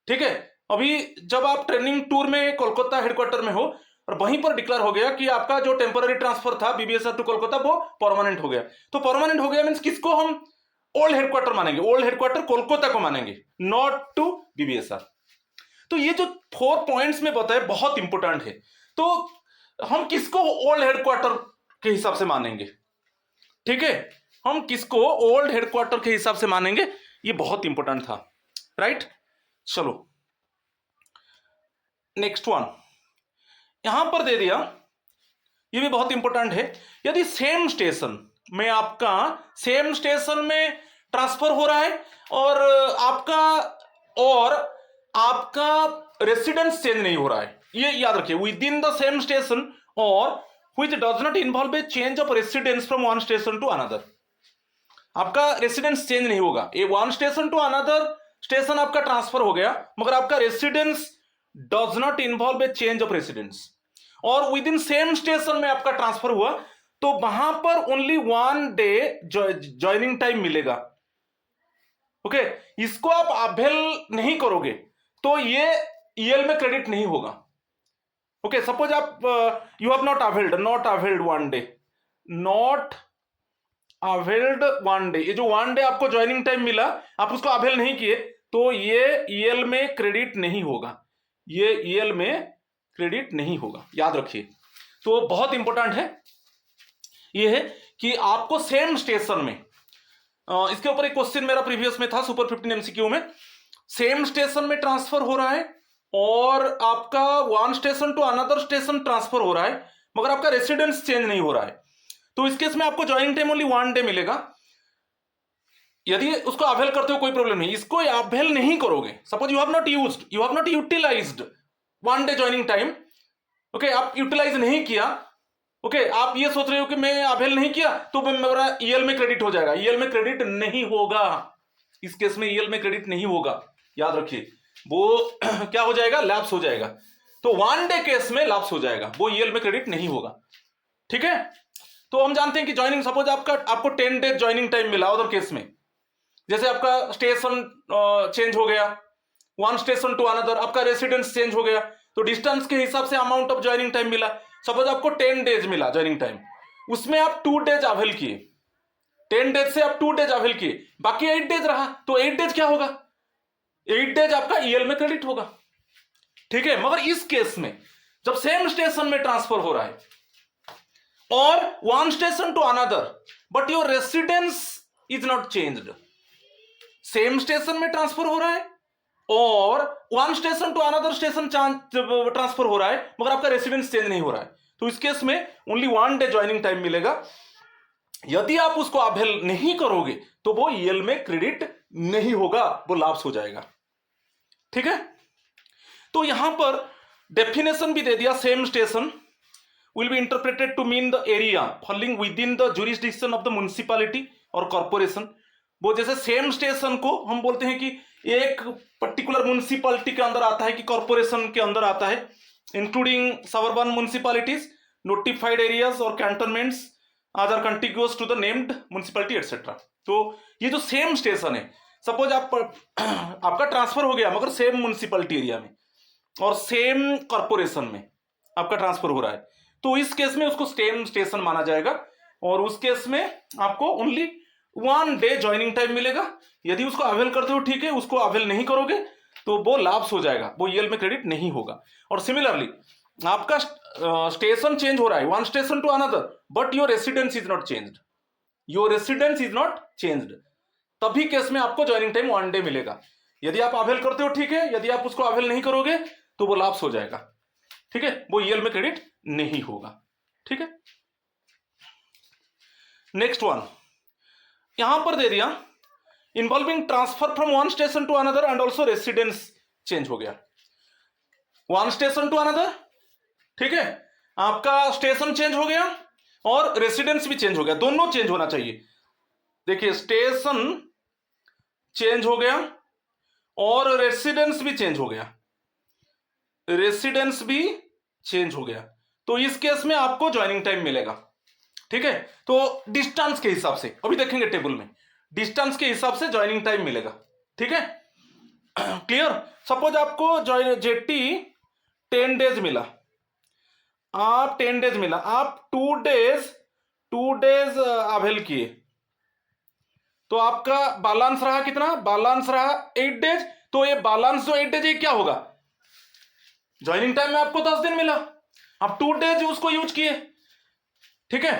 ठीक है, अभी जब आप ट्रेनिंग टूर में कोलकाता हेडक्वार्टर में हो, और वहीं पर डिक्लेयर हो गया कि आपका जो टेम्पोररी ट्रांसफर था बीबीएसआर टू कोलकाता वो परमानेंट हो गया। तो परमानेंट हो गया मींस किसको हम ओल्ड हेडक्वार्टर मानेंगे? ओल्ड हेडक्वार्टर कोलकाता को मानेंगे, नॉट टू बीबीएसआर। तो ये जो 4 पॉइंट्स में बताए बहुत इंपॉर्टेंट है। तो हम किसको ओल्ड हेडक्वार्टर के हिसाब से मानेंगे? ठीक है, हम किसको ओल्ड हेडक्वार्टर के हिसाब से मानेंगे, ये बहुत इंपॉर्टेंट था, राइट। चलो नेक्स्ट वन यहां पर दे दिया, ये भी बहुत इंपॉर्टेंट है। यदि सेम स्टेशन में आपका सेम स्टेशन में ट्रांसफर हो रहा है और आपका रेसिडेंस चेंज नहीं हो रहा है, ये याद रखिए, within the same station और which does not involve a change of residence from one station to another. आपका रेसिडेंस चेंज नहीं होगा, ये one station to another station आपका ट्रांसफर हो गया, मगर आपका residence does not involve a change of residence, और विद इन सेम स्टेशन में आपका ट्रांसफर हुआ, तो वहां पर ओनली 1 डे ज्वाइनिंग टाइम मिलेगा। ओके, इसको आप अवेल नहीं करोगे तो ये ईएल में क्रेडिट नहीं होगा। ओके, सपोज आप you have not availed 1 day, not availed 1 day, ये जो 1 डे आपको ज्वाइनिंग टाइम मिला, आप उसको अवेल नहीं किए, तो ये ईएल में क्रेडिट नहीं होगा, ये ईएल में क्रेडिट नहीं होगा, याद रखिए। तो बहुत इंपॉर्टेंट है ये है कि आपको सेम स्टेशन में, इसके ऊपर एक क्वेश्चन मेरा प्रीवियस में था सुपर 15 एमसीक्यू में, सेम स्टेशन में ट्रांसफर हो रहा है और आपका one station to another station transfer हो रहा है, मगर आपका रेसिडेंस चेंज नहीं हो रहा है, तो इस केस में आपको ज्वाइनिंग टाइम ओनली 1 डे मिलेगा। यदि उसको अवेल करते हो कोई प्रॉब्लम नहीं, इसको अवेल नहीं करोगे, suppose you have not utilised 1 day joining time, okay, आप यूटिलाइज नहीं किया, ओके, आप ये सोच रहे हो कि मैं अवेल नहीं किया तो मेरा ईएल में क्रेडिट हो जाएगा, ईएल में क्रेडिट नहीं होगा, इस केस में ईएल में क्रेडिट नहीं होगा, याद रखिए, वो क्या हो जाएगा, लैप्स हो जाएगा। तो 1 डे केस में लैप्स हो जाएगा, वो ईएल में क्रेडिट नहीं होगा। ठीक है, तो हम जानते हैं कि ज्वाइनिंग, सपोज आपको 10 डेज ज्वाइनिंग टाइम मिला, अदर केस में जैसे आपका स्टेशन चेंज हो गया, वन स्टेशन टू अनदर, आपका रेसिडेंस चेंज हो गया, तो डिस्टेंस के हिसाब से अमाउंट ऑफ ज्वाइनिंग टाइम मिला। सपोज आपको 10 डेज मिला ज्वाइनिंग टाइम, उसमें आप 2 डेज अवेल किए, 10 डेज से आप 2 डेज अवेल किए, बाकी 8 डेज रहा, तो 8 डेज क्या होगा, 8 डेज आपका ईएल में क्रेडिट होगा, ठीक है। मगर इस केस में जब सेम स्टेशन में ट्रांसफर हो रहा है और one station to another but your residence is not changed, same station में ट्रांसफर हो रहा है और one station to another station transfer हो रहा है मगर आपका रेसिडेंस चेंज नहीं हो रहा है, तो इस केस में ओनली 1 डे ज्वाइनिंग टाइम मिलेगा। यदि आप उसको अवेल नहीं करोगे तो वो ईएल में क्रेडिट नहीं होगा, वो लैप्स हो जाएगा, ठीक है। तो यहां पर डेफिनेशन भी दे दिया, same station will be interpreted to mean the area falling within the jurisdiction of the municipality और कॉर्पोरेशन। वो जैसे सेम स्टेशन को हम बोलते हैं कि एक पर्टिकुलर म्युनिसिपैलिटी के अंदर आता है कि कॉर्पोरेशन के अंदर आता है, including suburban municipalities, notified areas और cantonments are contiguous to the named municipality etcetera. तो ये जो सेम स्टेशन है, सपोज आपका ट्रांसफर हो गया मगर सेम म्युनिसिपैलिटी एरिया में और सेम कॉर्पोरेशन में आपका ट्रांसफर हो रहा है, तो इस केस में उसको सेम स्टेशन माना जाएगा और उस केस में आपको ओनली 1 डे ज्वाइनिंग टाइम मिलेगा। यदि उसको अवेल करते हो ठीक है, उसको अवेल नहीं करोगे तो वो लैप्स हो जाएगा, वो ईएल में क्रेडिट नहीं होगा। और सिमिलरली आपका स्टेशन चेंज हो रहा है, one station to another but your residence is not changed, your residence is not changed, तभी केस में आपको ज्वाइनिंग टाइम 1 डे मिलेगा। यदि आप अवेल करते हो ठीक है, यदि आप उसको अवेल नहीं करोगे तो वो लैप्स हो जाएगा, ठीक है, वो ईएल में क्रेडिट नहीं होगा, ठीक है। नेक्स्ट वन यहां पर दे दिया, involving transfer from one station to another and also residence change हो गया, वन स्टेशन टू अनदर, ठीक है, आपका स्टेशन चेंज हो गया और रेसिडेंस भी चेंज हो गया, दोनों चेंज होना चाहिए। देखिए स्टेशन चेंज हो गया और रेसिडेंस भी चेंज हो गया, रेसिडेंस भी चेंज हो गया, तो इस केस में आपको ज्वाइनिंग टाइम मिलेगा, ठीक है। तो डिस्टेंस के हिसाब से अभी देखेंगे टेबल में, डिस्टेंस के हिसाब से ज्वाइनिंग टाइम मिलेगा, ठीक है, क्लियर। सपोज आपको जेटी 10 डेज मिला, आप 10 डेज मिला, आप 2 डेज अवेल किए, तो आपका बैलेंस रहा कितना, बैलेंस रहा 8 डेज, तो ये बैलेंस जो 8 डेज ये क्या होगा, ज्वाइनिंग टाइम में आपको 10 दिन मिला, आप 2 डेज उसको यूज किए, ठीक है,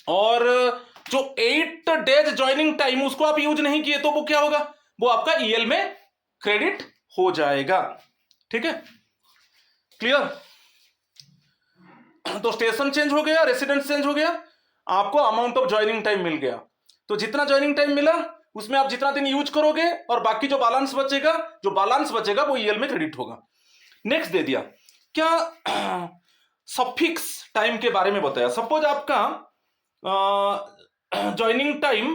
और जो 8 डेज ज्वाइनिंग टाइम उसको आप यूज नहीं किए तो वो क्या होगा, वो आपका ईएल में क्रेडिट हो जाएगा, ठीक है, क्लियर। तो स्टेशन चेंज हो गया, रेसिडेंस चेंज हो गया, आपको अमाउंट ऑफ ज्वाइनिंग टाइम मिल गया, तो जितना ज्वाइनिंग टाइम मिला उसमें आप जितना दिन यूज करोगे और बाकी जो बैलेंस बचेगा वो ईएल में क्रेडिट होगा। नेक्स्ट दे दिया क्या, सफिक्स टाइम के बारे में बताया। सपोज आपका ज्वाइनिंग टाइम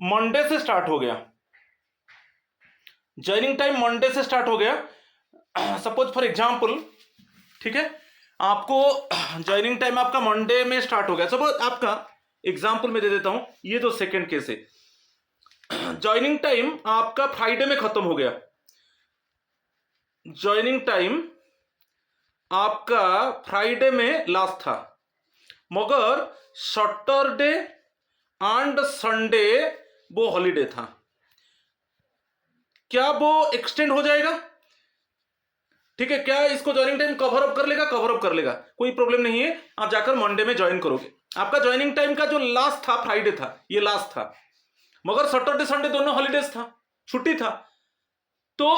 मंडे से स्टार्ट हो गया, ज्वाइनिंग टाइम मंडे से स्टार्ट हो गया, सपोज फॉर एग्जांपल, ठीक है, आपको ज्वाइनिंग टाइम आपका मंडे में स्टार्ट हो गया, सपोज आपका एग्जांपल में दे देता हूं, ये जो सेकंड केस है, ज्वाइनिंग टाइम आपका फ्राइडे में खत्म हो गया, ज्वाइनिंग टाइम आपका फ्राइडे में लास्ट था मगर सैटरडे एंड संडे वो हॉलीडे था, क्या वो एक्सटेंड हो जाएगा, ठीक है, क्या इसको ज्वाइनिंग टाइम कवर अप कर लेगा, कोई प्रॉब्लम नहीं है, आप जाकर मंडे में ज्वाइन करोगे। आपका ज्वाइनिंग टाइम का जो लास्ट था फ्राइडे था, ये लास्ट था मगर सैटरडे संडे दोनों हॉलीडेज था, छुट्टी था, तो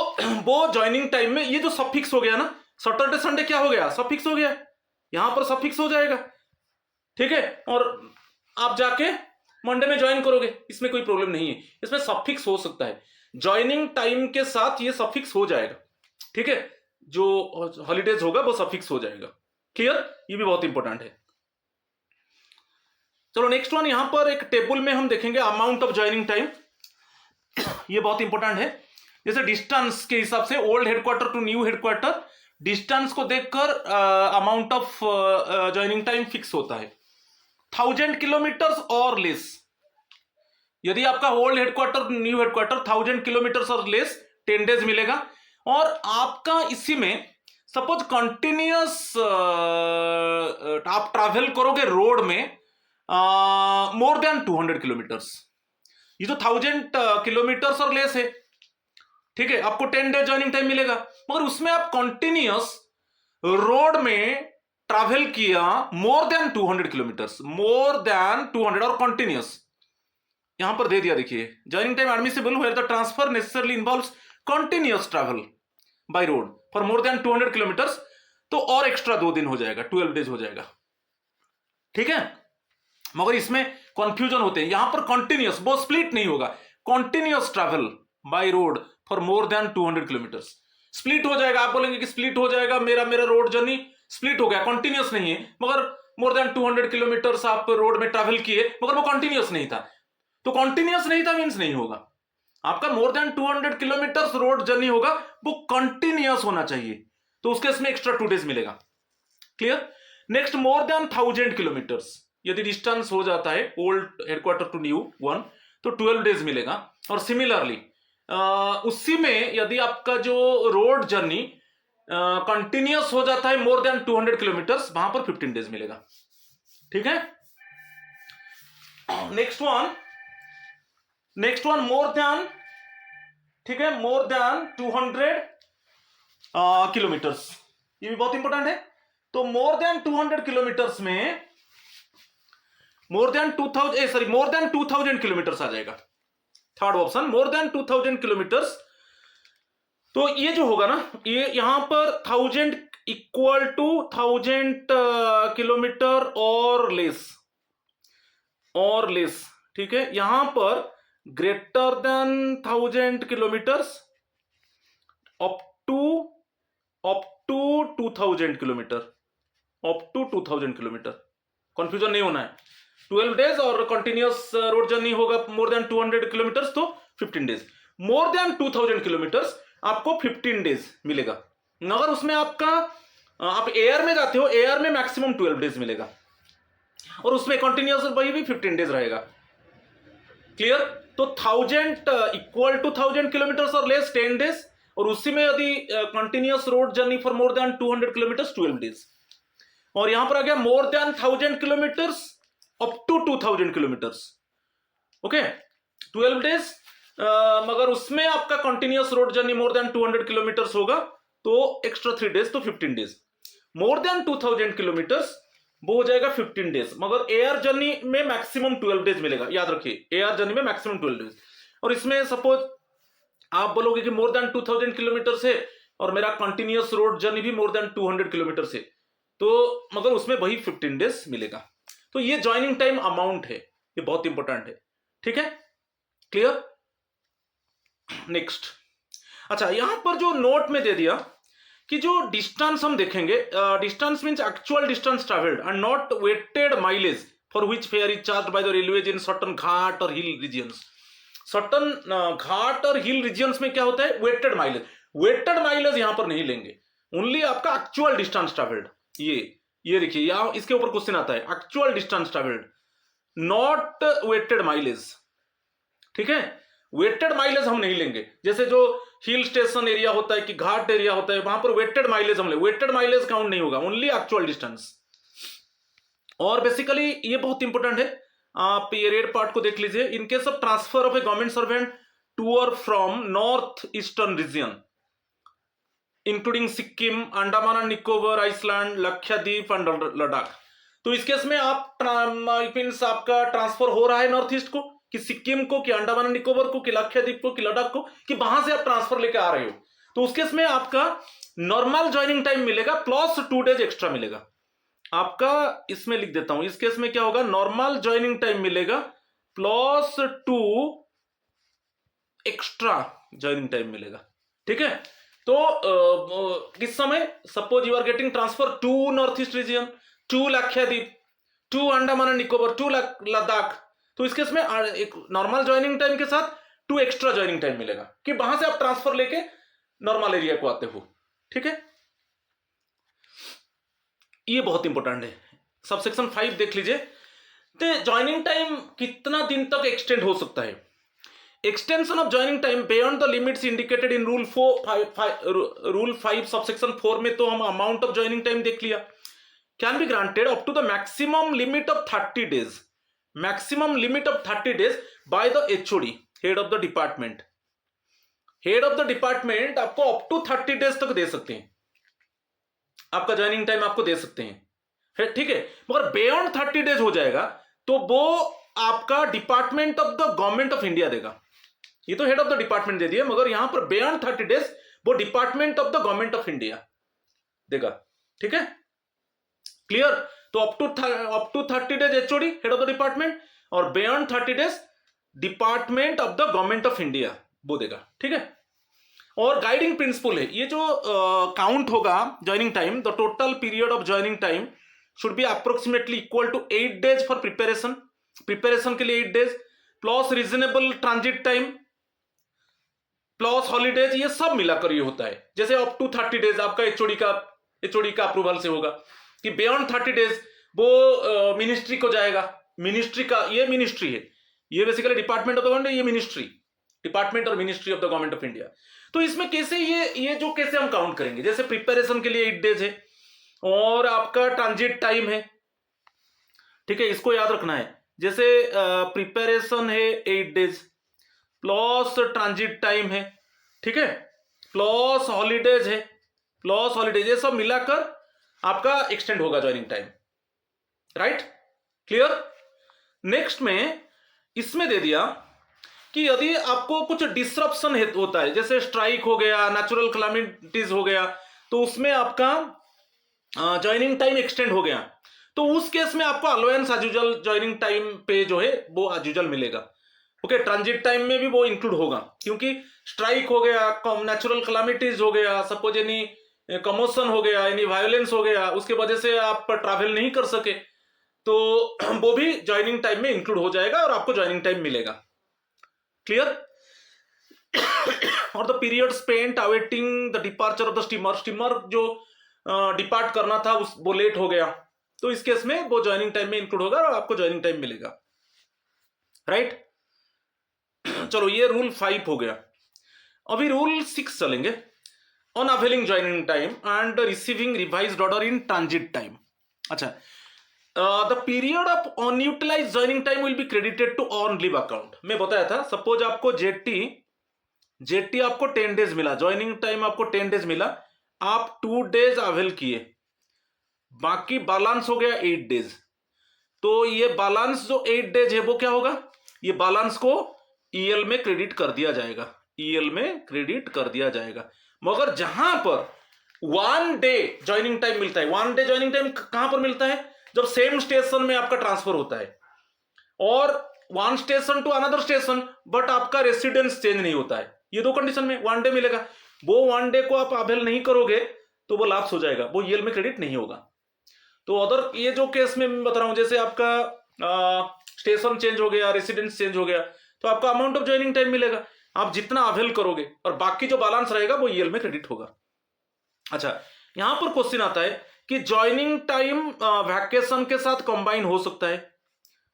वो ज्वाइनिंग टाइम में ये जो सफिक्स हो गया ना, सैटरडे संडे क्या हो गया, सफिक्स हो गया, यहां पर सफिक्स हो जाएगा, ठीक है, और आप जाके मंडे में ज्वाइन करोगे, इसमें कोई प्रॉब्लम नहीं है, इसमें सफिक्स हो सकता है, ज्वाइनिंग टाइम के साथ ये सफिक्स हो जाएगा, ठीक है, जो हॉलीडेज होगा वो सफिक्स हो जाएगा, क्लियर, ये भी बहुत इंपॉर्टेंट है। चलो नेक्स्ट वन, यहां पर एक टेबल में हम देखेंगे अमाउंट ऑफ ज्वाइनिंग टाइम, ये बहुत इंपॉर्टेंट है। जैसे डिस्टेंस के हिसाब से old headquarter to new headquarter, distance को देखकर amount of joining time fix होता है, 1000 किलोमीटर और लेस, यदि आपका old headquarter new headquarter 1000 kilometre or less 10 days मिलेगा, और आपका इसी में सपोज कंटिन्यूअस आप ट्रैवल करोगे रोड में मोर देन 200 किलोमीटर्स। ये जो 1000 किलोमीटर्स और लेस है, ठीक है, आपको 10 डे ज्वाइनिंग टाइम मिलेगा। मगर उसमें आप कंटिन्यूअस रोड में ट्रैवल किया more than 200 kilometres, more than 200 और कंटिन्यूअस, यहां पर दे दिया, देखिए joining time admissible where the transfer necessarily involves continuous travel by road for more than 200 kilometres, तो और एक्स्ट्रा 2 दिन हो जाएगा, 12 डेज हो जाएगा, ठीक है। मगर इसमें कंफ्यूजन होते हैं, यहां पर कंटिन्यूअस, वो स्प्लिट नहीं होगा, continuous travel by road for more than 200 kilometres. Split हो जाएगा, आप बोलेंगे कि स्प्लिट हो जाएगा, मेरा रोड जर्नी स्प्लिट हो गया, कंटिन्यूअस नहीं है, मगर मोर देन 200 किलोमीटर्स आप रोड में ट्रैवल किए, मगर वो कंटिन्यूअस नहीं था। तो कंटिन्यूअस नहीं था मींस नहीं होगा, आपका more than 200 kilometres road journey होगा, वो कंटिन्यूअस होना चाहिए, तो उसके इसमें एक्स्ट्रा 2 डेज मिलेगा। Clear. Next, more than 1000 kilometres, यदि डिस्टेंस हो जाता है old headquarter to new one, तो 12 डेज मिलेगा। और सिमिलरली उसी में यदि आपका जो रोड जर्नी कंटिन्यूअस हो जाता है मोर देन 200 किलोमीटर्स, वहां पर 15 डेज मिलेगा, ठीक है। नेक्स्ट वन मोर देन, ठीक है, मोर देन 200 किलोमीटर्स, ये भी बहुत इंपॉर्टेंट है। तो मोर देन 200 किलोमीटर्स में मोर देन 2000 किलोमीटर्स आ जाएगा, third option, more than 2000 kilometres. तो ये जो होगा ना, ये यहां पर 1000 equal to 1000 kilometre or less, ठीक है। यहां पर greater than 1000 kilometres up to 2000 kilometre, up to 2000 kilometre, confusion नहीं होना है। 12 डेज और कंटिन्यूअस रोड जर्नी होगा मोर देन 200 किलोमीटर्स, तो 15 डेज। मोर देन 2000 किलोमीटर्स आपको 15 डेज मिलेगा। अगर उसमें आपका आप एयर में जाते हो, एयर में मैक्सिमम 12 डेज मिलेगा, और उसमें कंटिन्यूअस वही भी 15 डेज रहेगा। क्लियर। तो 1000 equal to 1000 kilometres or less 10 days, और उसी में यदि continuous road journey for more than 200 kilometres 12 days. और यहां पर आ गया more than 1000 kilometres up to 2000 kilometres, okay, 12 days. मगर उसमें आपका continuous road journey more than 200 kilometres होगा, तो एक्स्ट्रा 3 डेज, तो 15 डेज। मोर देन 2000 किलोमीटर्स वो हो जाएगा 15 डेज, मगर एयर जर्नी में मैक्सिमम 12 डेज मिलेगा, याद रखिए, एयर जर्नी में मैक्सिमम 12 डेज। और इसमें सपोज आप बोलोगे कि मोर देन 2000 किलोमीटर से और मेरा कंटिन्यूअस रोड जर्नी भी मोर देन 200 किलोमीटर से, तो मगर उसमें वही 15 डेज मिलेगा। तो ये ज्वाइनिंग टाइम अमाउंट है, ये बहुत इंपॉर्टेंट है, ठीक है। क्लियर। नेक्स्ट, अच्छा, यहां पर जो नोट में दे दिया कि जो डिस्टेंस हम देखेंगे, distance means actual distance travelled and not weighted mileage for which fare is charged by the railways in certain ghat और हिल रीजन्स। सर्टेन घाट और हिल रीजन्स में क्या होता है, वेटेड माइलेज यहां पर नहीं लेंगे, ओनली आपका एक्चुअल डिस्टेंस ट्रैवल्ड। ये देखिए, यहां इसके ऊपर क्वेश्चन आता है, actual distance travelled, not weighted mileage, ठीक है। वेटेड माइलेज हम नहीं लेंगे, जैसे जो हिल स्टेशन एरिया होता है कि घाट एरिया होता है, वहां पर वेटेड माइलेज हम ले, वेटेड माइलेज काउंट नहीं होगा, ओनली एक्चुअल डिस्टेंस। और बेसिकली ये बहुत इंपॉर्टेंट है, आप ये रेड पार्ट को देख लीजिए। In case of transfer of a government servant to और from north eastern region including Sikkim, Andaman and Nicobar island, Lakshadweep and Ladakh, तो इस केस में आप मींस आपका ट्रांसफर हो रहा है नॉर्थ ईस्ट को, कि सिक्किम को, कि अंडमान एंड निकोबर को, कि लक्षद्वीप को, कि लद्दाख को, कि वहां से आप ट्रांसफर लेके आ रहे हो, तो उस केस में आपका नॉर्मल ज्वाइनिंग टाइम मिलेगा प्लस 2 डेज एक्स्ट्रा मिलेगा। आपका इसमें लिख देता हूं, इस केस में क्या होगा, नॉर्मल ज्वाइनिंग टाइम मिलेगा प्लस 2 एक्स्ट्रा ज्वाइनिंग टाइम मिलेगा, ठीक है। तो किस समय, suppose you are getting transfer to north east region, to Lakshadweep, to Andaman and Nicobar, to Ladakh, तो इस केस में एक नॉर्मल ज्वाइनिंग टाइम के साथ 2 एक्स्ट्रा ज्वाइनिंग टाइम मिलेगा, कि वहां से आप ट्रांसफर लेके नॉर्मल एरिया को आते हो, ठीक है। ये बहुत इंपॉर्टेंट है। सबसेक्शन 5 देख लीजिए, तो ज्वाइनिंग टाइम कितना दिन तक एक्सटेंड हो सकता है। Extension of joining time beyond the limits indicated in rule 5 subsection 4 में, तो हम अमाउंट ऑफ ज्वाइनिंग टाइम देख लिया, can be granted up to the maximum limit of 30 days maximum limit of 30 days by the HOD, head of the department. Head of the department आपको up to 30 days तक दे सकते हैं, आपका joining time आपको दे सकते हैं, ठीक है। मगर बियॉन्ड 30 days हो जाएगा तो वो आपका department of the government of India देगा। ये तो हेड ऑफ द डिपार्टमेंट दे दिया, मगर यहां पर बियॉन्ड 30 days वो department of the government of India देगा, ठीक है, क्लियर। तो up to 30 days HOD, head of the department, और beyond 30 days department of the government of India वो देगा, ठीक है। और गाइडिंग प्रिंसिपल है, ये जो काउंट होगा joining time, the total period of joining time should be approximately equal to 8 days for preparation के लिए 8 days plus reasonable transit time plus holidays, ये सब मिलाकर ये होता है। जैसे अप टू 30 days आपका एचओडी का अप्रूवल से होगा, कि बियॉन्ड 30 days वो मिनिस्ट्री को जाएगा, मिनिस्ट्री का, ये मिनिस्ट्री है, ये basically department of the government, ये ministry, department or ministry of the government of India. तो इसमें कैसे ये जो कैसे हम काउंट करेंगे, जैसे प्रिपरेशन के लिए 8 days है और आपका ट्रांजिट टाइम है, ठीक है, इसको याद रखना है। जैसे प्रिपरेशन है 8 days प्लस ट्रांजिट टाइम है, ठीक है, प्लस हॉलीडेज है, प्लस हॉलीडेज, ये सब मिलाकर आपका एक्सटेंड होगा joining time, right, clear. Next में इसमें दे दिया कि यदि आपको कुछ डिसरप्शन होता है, जैसे स्ट्राइक हो गया, नेचुरल क्लैमिटीज हो गया, तो उसमें आपका ज्वाइनिंग टाइम एक्सटेंड हो गया, तो उस केस में आपको allowance as usual joining time pay जो है वो एज यूजुअल मिलेगा, ओके। ट्रांजिट टाइम में भी वो इंक्लूड होगा, क्योंकि स्ट्राइक हो गया, नेचुरल क्लैमिटीज हो गया, सपोज एनी कमोशन हो गया, एनी वायलेंस हो गया, उसके वजह से आप ट्रैवल नहीं कर सके, तो वो भी ज्वाइनिंग टाइम में इंक्लूड हो जाएगा और आपको ज्वाइनिंग टाइम मिलेगा, क्लियर। और the period spent awaiting the departure of the steamer जो डिपार्ट करना था वो लेट हो गया, तो इस केस में वो ज्वाइनिंग टाइम में इंक्लूड होगा और आपको ज्वाइनिंग टाइम मिलेगा, राइट। चलो ये रूल 5 हो गया। अभी रूल 6 चलेंगे, on availing joining time and receiving revised order in transit time. अच्छा, the period of unutilised joining time will be credited to on leave account. मैं बताया था, सपोज आपको जेटी आपको 10 days मिला, ज्वाइनिंग टाइम आपको 10 days मिला, आप 2 days अवेल किए, बाकी बैलेंस हो गया 8 days, तो ये बैलेंस जो 8 days है वो क्या होगा, ये बैलेंस को ईएल में क्रेडिट कर दिया जाएगा, ईएल में क्रेडिट कर दिया जाएगा। मगर जहां पर 1 day ज्वाइनिंग टाइम मिलता है, 1 day ज्वाइनिंग टाइम कहां पर मिलता है, जब सेम स्टेशन में आपका ट्रांसफर होता है और 1 station to another station, but आपका रेसिडेंस चेंज नहीं होता है, ये 2 कंडीशन में 1 day मिलेगा। वो 1 day को आप अवेल नहीं करोगे तो वो लैप्स हो जाएगा, वो ईएल में क्रेडिट नहीं होगा। तो अदर ये जो केस में मैं बता रहा हूं, जैसे आपका स्टेशन चेंज हो गया, रेसिडेंस चेंज हो गया, तो आपका अमाउंट ऑफ ज्वाइनिंग टाइम मिलेगा, आप जितना अवेल करोगे, और बाकी जो बैलेंस रहेगा वो ईएल में क्रेडिट होगा। अच्छा, यहां पर क्वेश्चन आता है कि ज्वाइनिंग टाइम वैकेशन के साथ कंबाइन हो सकता है,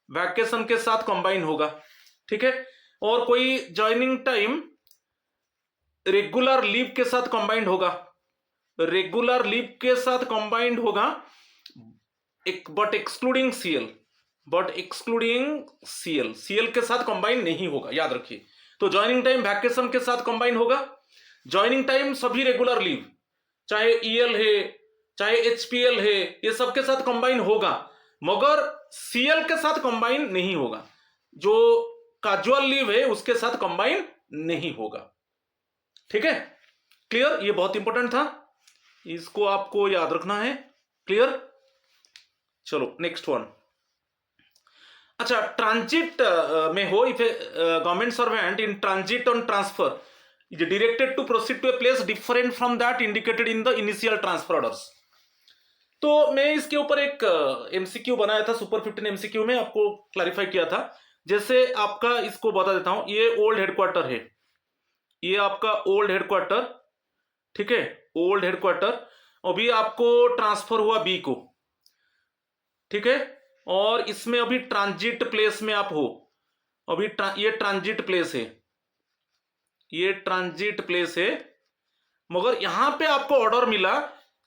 वैकेशन के साथ कंबाइन होगा, ठीक है, और कोई ज्वाइनिंग टाइम रेगुलर लीव के साथ कंबाइंड होगा, रेगुलर लीव के साथ कंबाइंड होगा, बट एक्सक्लूडिंग सीएल के साथ कंबाइन नहीं होगा, याद रखिए। तो ज्वाइनिंग टाइम वैकेशन के साथ कंबाइन होगा, ज्वाइनिंग टाइम सभी रेगुलर लीव, चाहे ईएल है चाहे एचपीएल है, ये सब के साथ कंबाइन होगा, मगर सीएल के साथ कंबाइन नहीं होगा, जो कैजुअल लीव है उसके साथ कंबाइन नहीं होगा, ठीक है, क्लियर। ये बहुत इंपॉर्टेंट था, इसको आपको याद रखना है, क्लियर। चलो नेक्स्ट वन। अच्छा, ट्रांजिट में हो, if government servant in transit on transfer is directed to proceed to a place different from that indicated in the initial transfer orders। तो मैं इसके ऊपर एक एमसीक्यू बनाया था, सुपर 15 एमसीक्यू में आपको क्लैरिफाई किया था। जैसे आपका इसको बता देता हूं, ये ओल्ड हेडक्वार्टर है, ये आपका ओल्ड हेडक्वार्टर, ठीक है, ओल्ड हेडक्वार्टर, अभी आपको ट्रांसफर हुआ बी को, ठीक है, और इसमें अभी ट्रांजिट प्लेस में आप हो, अभी ये ट्रांजिट प्लेस है, ये ट्रांजिट प्लेस है, मगर यहां पे आपको ऑर्डर मिला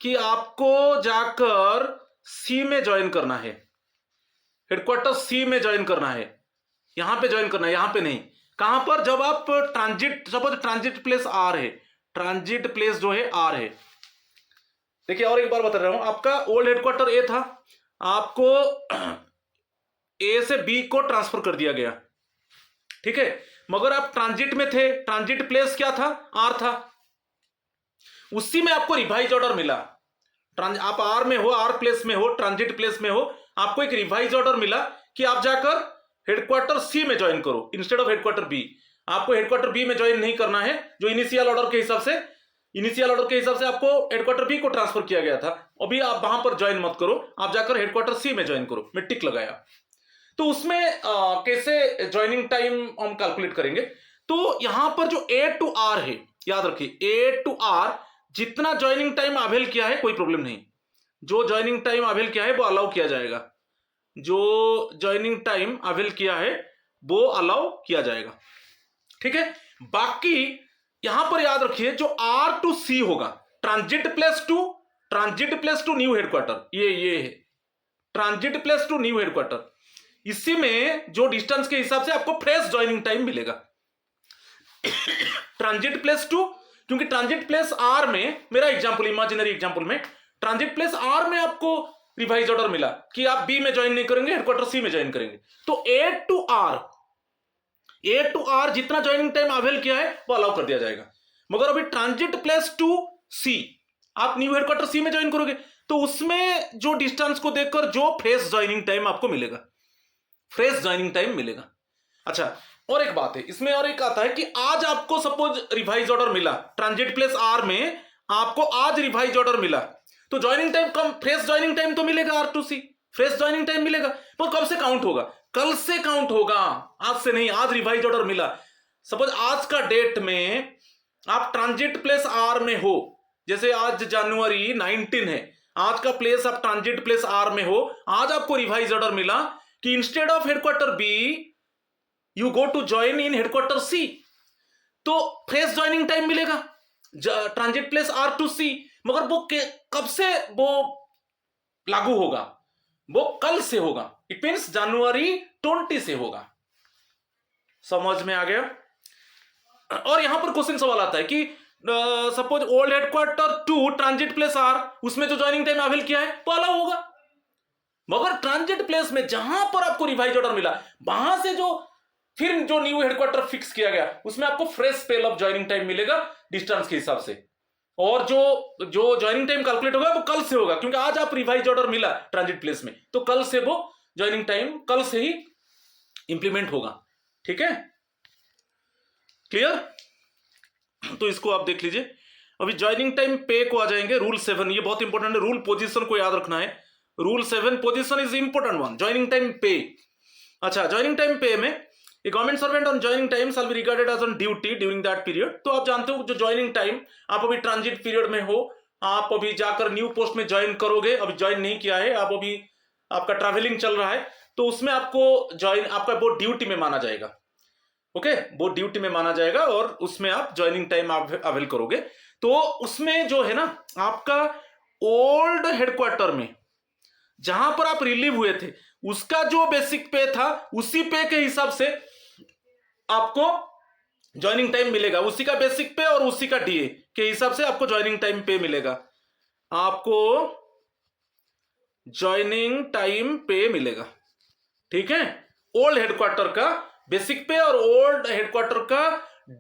कि आपको जाकर सी में ज्वाइन करना है, हेडक्वार्टर सी में ज्वाइन करना है, यहां पे ज्वाइन करना है, यहां पे नहीं। कहां पर? जब आप transit, suppose transit place R है, ट्रांजिट प्लेस जो है आर है। देखिए और एक बार बता रहा हूं, आपका ओल्ड हेडक्वार्टर ए था, आपको ए से बी को ट्रांसफर कर दिया गया, ठीक है, मगर आप ट्रांजिट में थे, ट्रांजिट प्लेस क्या था? आर था। उसी में आपको रिवाइज ऑर्डर मिला, आप आर में हो, आर प्लेस में हो, ट्रांजिट प्लेस में हो, आपको एक रिवाइज ऑर्डर मिला कि आप जाकर हेडक्वार्टर सी में ज्वाइन करो इंस्टेड ऑफ हेडक्वार्टर बी। आपको हेडक्वार्टर बी में ज्वाइन नहीं करना है, जो इनिशियल ऑर्डर के हिसाब से, आपको हेडक्वार्टर बी को ट्रांसफर किया गया था, अभी आप वहां पर ज्वाइन मत करो, आप जाकर हेडक्वार्टर सी में ज्वाइन करो। मैं टिक लगाया। तो उसमें कैसे ज्वाइनिंग टाइम हम कैलकुलेट करेंगे? तो यहां पर जो ए टू आर है, याद रखिए ए टू आर जितना ज्वाइनिंग टाइम अवेल किया है कोई प्रॉब्लम नहीं, जो ज्वाइनिंग टाइम अवेल किया है वो अलाउ किया जाएगा, जो ज्वाइनिंग टाइम अवेल किया है वो अलाउ किया जाएगा, ठीक है। बाकी यहां पर याद रखिए जो आर टू सी होगा, transit place to new headquarter, ये है transit place to new headquarter. इसी में जो डिस्टेंस के हिसाब से आपको फ्रेश ज्वाइनिंग टाइम मिलेगा। ट्रांजिट प्लेस टू, क्योंकि ट्रांजिट प्लेस आर में, मेरा एग्जांपल, इमेजिनरी एग्जांपल में, ट्रांजिट प्लेस आर में आपको रिवाइज ऑर्डर मिला कि आप बी में ज्वाइन नहीं करेंगे, हेडक्वार्टर सी में ज्वाइन करेंगे। तो ए टू आर जितना ज्वाइनिंग टाइम अवेल किया है वो अलाउ कर दिया जाएगा। मगर अभी ट्रांजिट प्लेस टू सी, आप न्यू हेडक्वार्टर सी में ज्वाइन करोगे तो उसमें जो डिस्टेंस को देखकर जो फ्रेश ज्वाइनिंग टाइम आपको मिलेगा, फ्रेश ज्वाइनिंग टाइम मिलेगा। अच्छा, और एक बात है इसमें, और एक आता है कि आज आपको सपोज रिवाइज ऑर्डर मिला, ट्रांजिट प्लेस आर में आपको आज रिवाइज ऑर्डर मिला, तो ज्वाइनिंग टाइम कम, फ्रेश ज्वाइनिंग टाइम तो मिलेगा R to C, fresh joining time मिलेगा, पर कब से काउंट होगा? कल से काउंट होगा, आज से नहीं। आज रिवाइज ऑर्डर मिला, सपोज आज का डेट में आप ट्रांजिट प्लेस आर में हो, जैसे आज जनवरी 19 है, आज का प्लेस आप ट्रांजिट प्लेस आर में हो, आज आपको रिवाइज ऑर्डर मिला कि instead of headquarter B you go to join in headquarter C, तो फ्रेश ज्वाइनिंग टाइम मिलेगा transit place R to C. मगर वो कब से वो लागू होगा? वो कल से होगा, इट मीन्स जनवरी 20 से होगा। समझ में आ गया? और यहां पर क्वेश्चन सवाल आता है कि suppose old headquarter to transit place R, उसमें जो ज्वाइनिंग टाइम अवेल किया है वो अलाउ होगा, मगर ट्रांजिट प्लेस में जहां पर आपको रिवाइज ऑर्डर मिला, वहां से जो फिर जो न्यू हेडक्वार्टर फिक्स किया गया, उसमें आपको fresh spell of joining time मिलेगा डिस्टेंस के हिसाब से, और जो ज्वाइनिंग टाइम कैलकुलेट होगा वो कल से होगा, क्योंकि आज आप रिवाइज ऑर्डर मिला ट्रांजिट प्लेस में, तो कल से वो ज्वाइनिंग टाइम कल से ही इंप्लीमेंट होगा, ठीक है, क्लियर? तो इसको आप देख लीजिए। अभी ज्वाइनिंग टाइम पे को आ जाएंगे, रूल 7, ये बहुत इंपॉर्टेंट है, रूल पोजीशन को याद रखना है, rule 7 position is important one, joining time pay. अच्छा, ज्वाइनिंग टाइम पे में a government servant on joining time shall be regarded as on duty during that period. तो आप जानते हो जो ज्वाइनिंग टाइम, आप अभी ट्रांजिट पीरियड में हो, आप अभी जाकर न्यू पोस्ट में ज्वाइन करोगे, अभी ज्वाइन नहीं किया है, आप अभी आपका ट्रैवलिंग चल रहा है, तो उसमें आपको ज्वाइन, आपका वो ड्यूटी में माना जाएगा, ओके, वो ड्यूटी में माना जाएगा, और उसमें आप ज्वाइनिंग टाइम अवेल करोगे। तो उसमें जो है ना, आपका ओल्ड हेडक्वार्टर में जहां पर आप रिलीव हुए थे, उसका जो बेसिक पे था, उसी पे के हिसाब से आपको ज्वाइनिंग टाइम मिलेगा, उसी का बेसिक पे और उसी का डीए के हिसाब से आपको ज्वाइनिंग टाइम पे मिलेगा, आपको ज्वाइनिंग टाइम पे मिलेगा, ठीक है। ओल्ड हेडक्वार्टर का बेसिक पे और ओल्ड हेडक्वार्टर का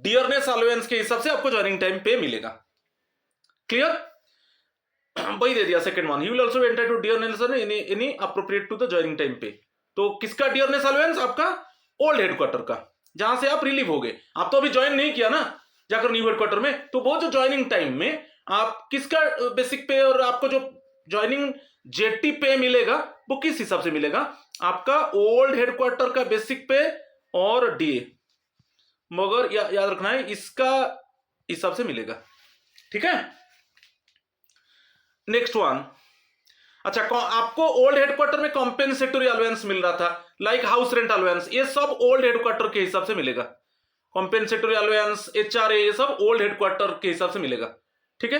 डियरनेस अलाउंस के हिसाब से आपको ज्वाइनिंग टाइम पे मिलेगा, क्लियर? वही दे दिया second one, you will also enter to dearness any appropriate to the joining time पे। तो किसका डियरनेस अलाउंस? आपका ओल्ड हेडक्वार्टर का, जहां से आप रिलीव हो गए, आप तो अभी ज्वाइन नहीं किया ना जाकर न्यू हेडक्वार्टर में, तो वो जो ज्वाइनिंग टाइम में आप किसका बेसिक पे और आपको जो ज्वाइनिंग जेटी पे मिलेगा वो किस हिसाब से मिलेगा? आपका ओल्ड हेडक्वार्टर का बेसिक पे और डीए, मगर याद रखना है इसका हिसाब से मिलेगा, ठीक है। नेक्स्ट वन, अच्छा, आपको ओल्ड हेडक्वार्टर में कॉम्पेंसेटरी अलाउंस मिल रहा था, लाइक हाउस रेंट अलाउंस, ये सब ओल्ड हेडक्वार्टर के हिसाब से मिलेगा, कॉम्पेंसेटरी अलाउंस, एचआरए, ये सब ओल्ड हेडक्वार्टर के हिसाब से मिलेगा, ठीक है,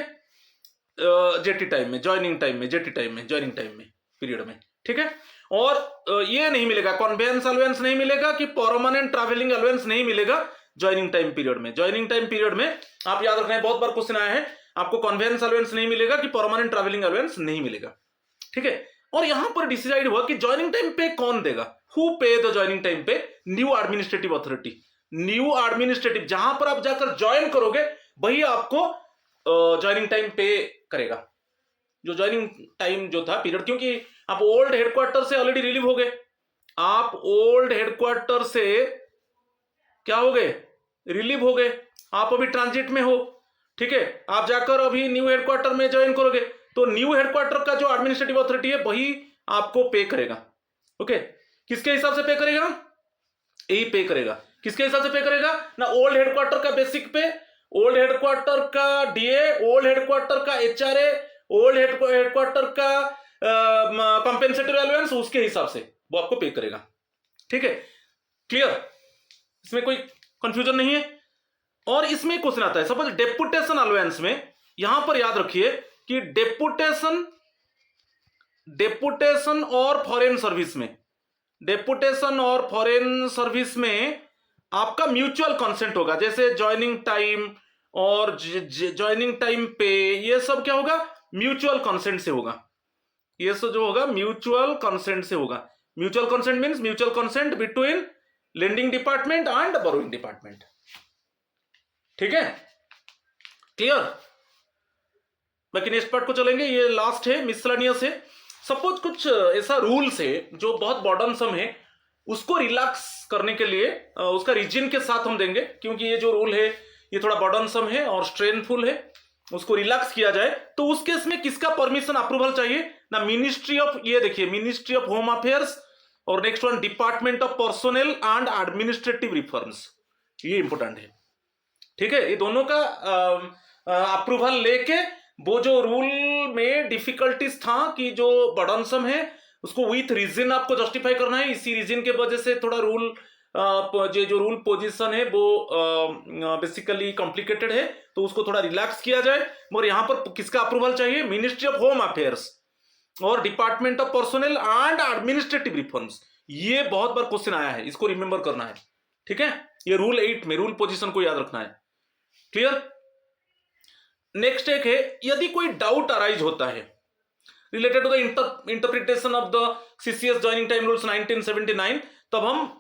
जेटी टाइम में, ज्वाइनिंग टाइम में, जेटी टाइम में, ज्वाइनिंग टाइम में, पीरियड में, ठीक है। और ये नहीं मिलेगा, कन्वेंस अलाउंस नहीं मिलेगा कि परमानेंट ट्रैवलिंग अलाउंस नहीं मिलेगा ज्वाइनिंग टाइम पीरियड में। ज्वाइनिंग टाइम पीरियड में आप याद रखना है, बहुत बार क्वेश्चन आया है, आपको कन्वेंस अलाउंस नहीं मिलेगा कि परमानेंट ट्रैवलिंग अलाउंस नहीं मिलेगा, ठीक है। और यहां पर डिसाइड हुआ कि ज्वाइनिंग टाइम पे कौन देगा, who pay the joining time pay, new administrative authority. New administrative, जहां पर आप जाकर ज्वाइन करोगे वही आपको ज्वाइनिंग टाइम पे करेगा, जो ज्वाइनिंग टाइम जो था पीरियड, क्योंकि आप ओल्ड हेडक्वार्टर से ऑलरेडी रिलीव हो गए, आप ओल्ड हेडक्वार्टर से क्या हो गए, रिलीव हो गए, आप अभी ट्रांजिट में हो, ठीक है। आप जाकर अभी न्यू हेडक्वार्टर में ज्वाइन करोगे तो न्यू हेडक्वार्टर का जो एडमिनिस्ट्रेटिव अथॉरिटी है वही आपको पे करेगा, ओके। किसके हिसाब से पे करेगा, यही पे करेगा, किसके हिसाब से पे करेगा ना, ओल्ड हेडक्वार्टर का बेसिक पे, ओल्ड हेडक्वार्टर का डीए, ओल्ड हेडक्वार्टर का एचआरए, ओल्ड हेडक्वार्टर का कंपेंसेटरी अलाउंस, उसके हिसाब से वो आपको पे करेगा, ठीक है। क्लियर, इसमें कोई कंफ्यूजन नहीं है। और इसमें क्वेश्चन आता है, सपोज डेपुटेशन अलाउंस में, यहां पर याद रखिए कि डेपुटेशन और फॉरेन सर्विस में, डेपुटेशन और फॉरेन सर्विस में आपका म्यूचुअल कंसेंट होगा, जैसे ज्वाइनिंग टाइम और ज्वाइनिंग टाइम पे, ये सब क्या होगा, म्यूचुअल कंसेंट से होगा, ये सब जो होगा म्यूचुअल कंसेंट से होगा। Mutual consent means mutual consent between lending department and borrowing department, ठीक है। क्लियर, बाकी नेक्स्ट पार्ट को चलेंगे, ये लास्ट है, मिसलेनियस है। सपोज कुछ ऐसा रूल्स है जो बहुत बर्डनसम है, उसको रिलैक्स करने के लिए उसका रीजन के साथ हम देंगे, क्योंकि ये जो रूल है ये थोड़ा बर्डनसम है और स्ट्रेनफुल है, उसको रिलैक्स किया जाए तो उस केस में किसका परमिशन अप्रूवल चाहिए ना, मिनिस्ट्री ऑफ, ये देखिए मिनिस्ट्री ऑफ होम अफेयर्स, और next one department of personnel and administrative reforms, ये इंपॉर्टेंट है, ठीक है। ये दोनों का अप्रूवल लेके, वो जो रूल में डिफिकल्टीज था कि जो बर्डनसम है उसको विथ रीजन आपको जस्टिफाई करना है, इसी रीजन के वजह से थोड़ा रूल जो रूल पोजीशन है वो बेसिकली कॉम्प्लिकेटेड है, तो उसको थोड़ा रिलैक्स किया जाए। मगर यहां पर किसका अप्रूवल चाहिए, मिनिस्ट्री ऑफ होम अफेयर्स और department of personnel and administrative reforms, ये बहुत बार क्वेश्चन आया है, इसको रिमेंबर करना है, ठीक है। ये रूल 8 में रूल पोजीशन को याद रखना है, क्लियर। नेक्स्ट एक है, यदि कोई डाउट अराइज होता है related to the interpretation of the CCS joining time rules 1979, तब हम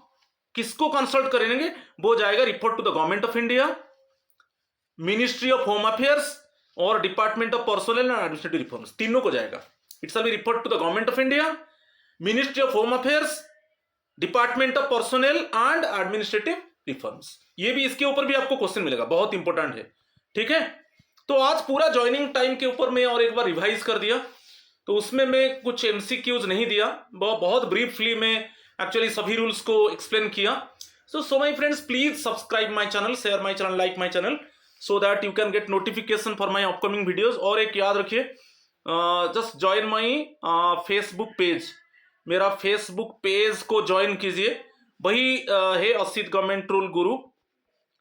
किसको कंसल्ट करेंगे, वो जाएगा report to the government of India, ministry of home affairs और department of personnel and administrative reforms, तीनों को जाएगा। It shall be report to the government of India, ministry of home affairs, department of personnel and administrative reforms, ये भी, इसके ऊपर भी आपको क्वेश्चन मिलेगा, बहुत इंपॉर्टेंट है, ठीक है। तो आज पूरा ज्वाइनिंग टाइम के ऊपर मैं और एक बार रिवाइज कर दिया, तो उसमें मैं कुछ एमसीक्यूज नहीं दिया, बहुत ब्रीफली मैं एक्चुअली सभी रूल्स को एक्सप्लेन किया। So my friends, please subscribe my channel, share my channel, like my channel, so that you can get notification for my upcoming videos. और एक याद रखिए, just join my Facebook page, मेरा Facebook page को join कीजिए, वही है Asit government rule गुरु,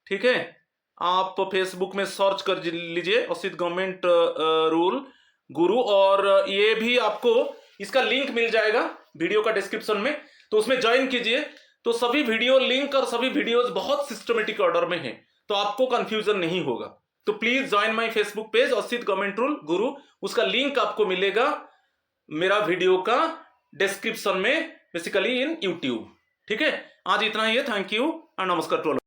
ठीक है। आप फेसबुक में सर्च कर लीजिए असित गवर्नमेंट रूल गुरु, और ये भी आपको इसका लिंक मिल जाएगा वीडियो का डिस्क्रिप्शन में, तो उसमें ज्वाइन कीजिए। तो सभी वीडियो लिंक और सभी वीडियोस बहुत सिस्टमेटिक ऑर्डर में हैं, तो आपको कंफ्यूजन नहीं होगा। तो please join my Facebook page Asit government rule गुरु, उसका लिंक आपको मिलेगा मेरा वीडियो का डिस्क्रिप्शन में, बेसिकली इन यूट्यूब, ठीक है। आज इतना ही है, थैंक यू एंड नमस्कार टू ऑल।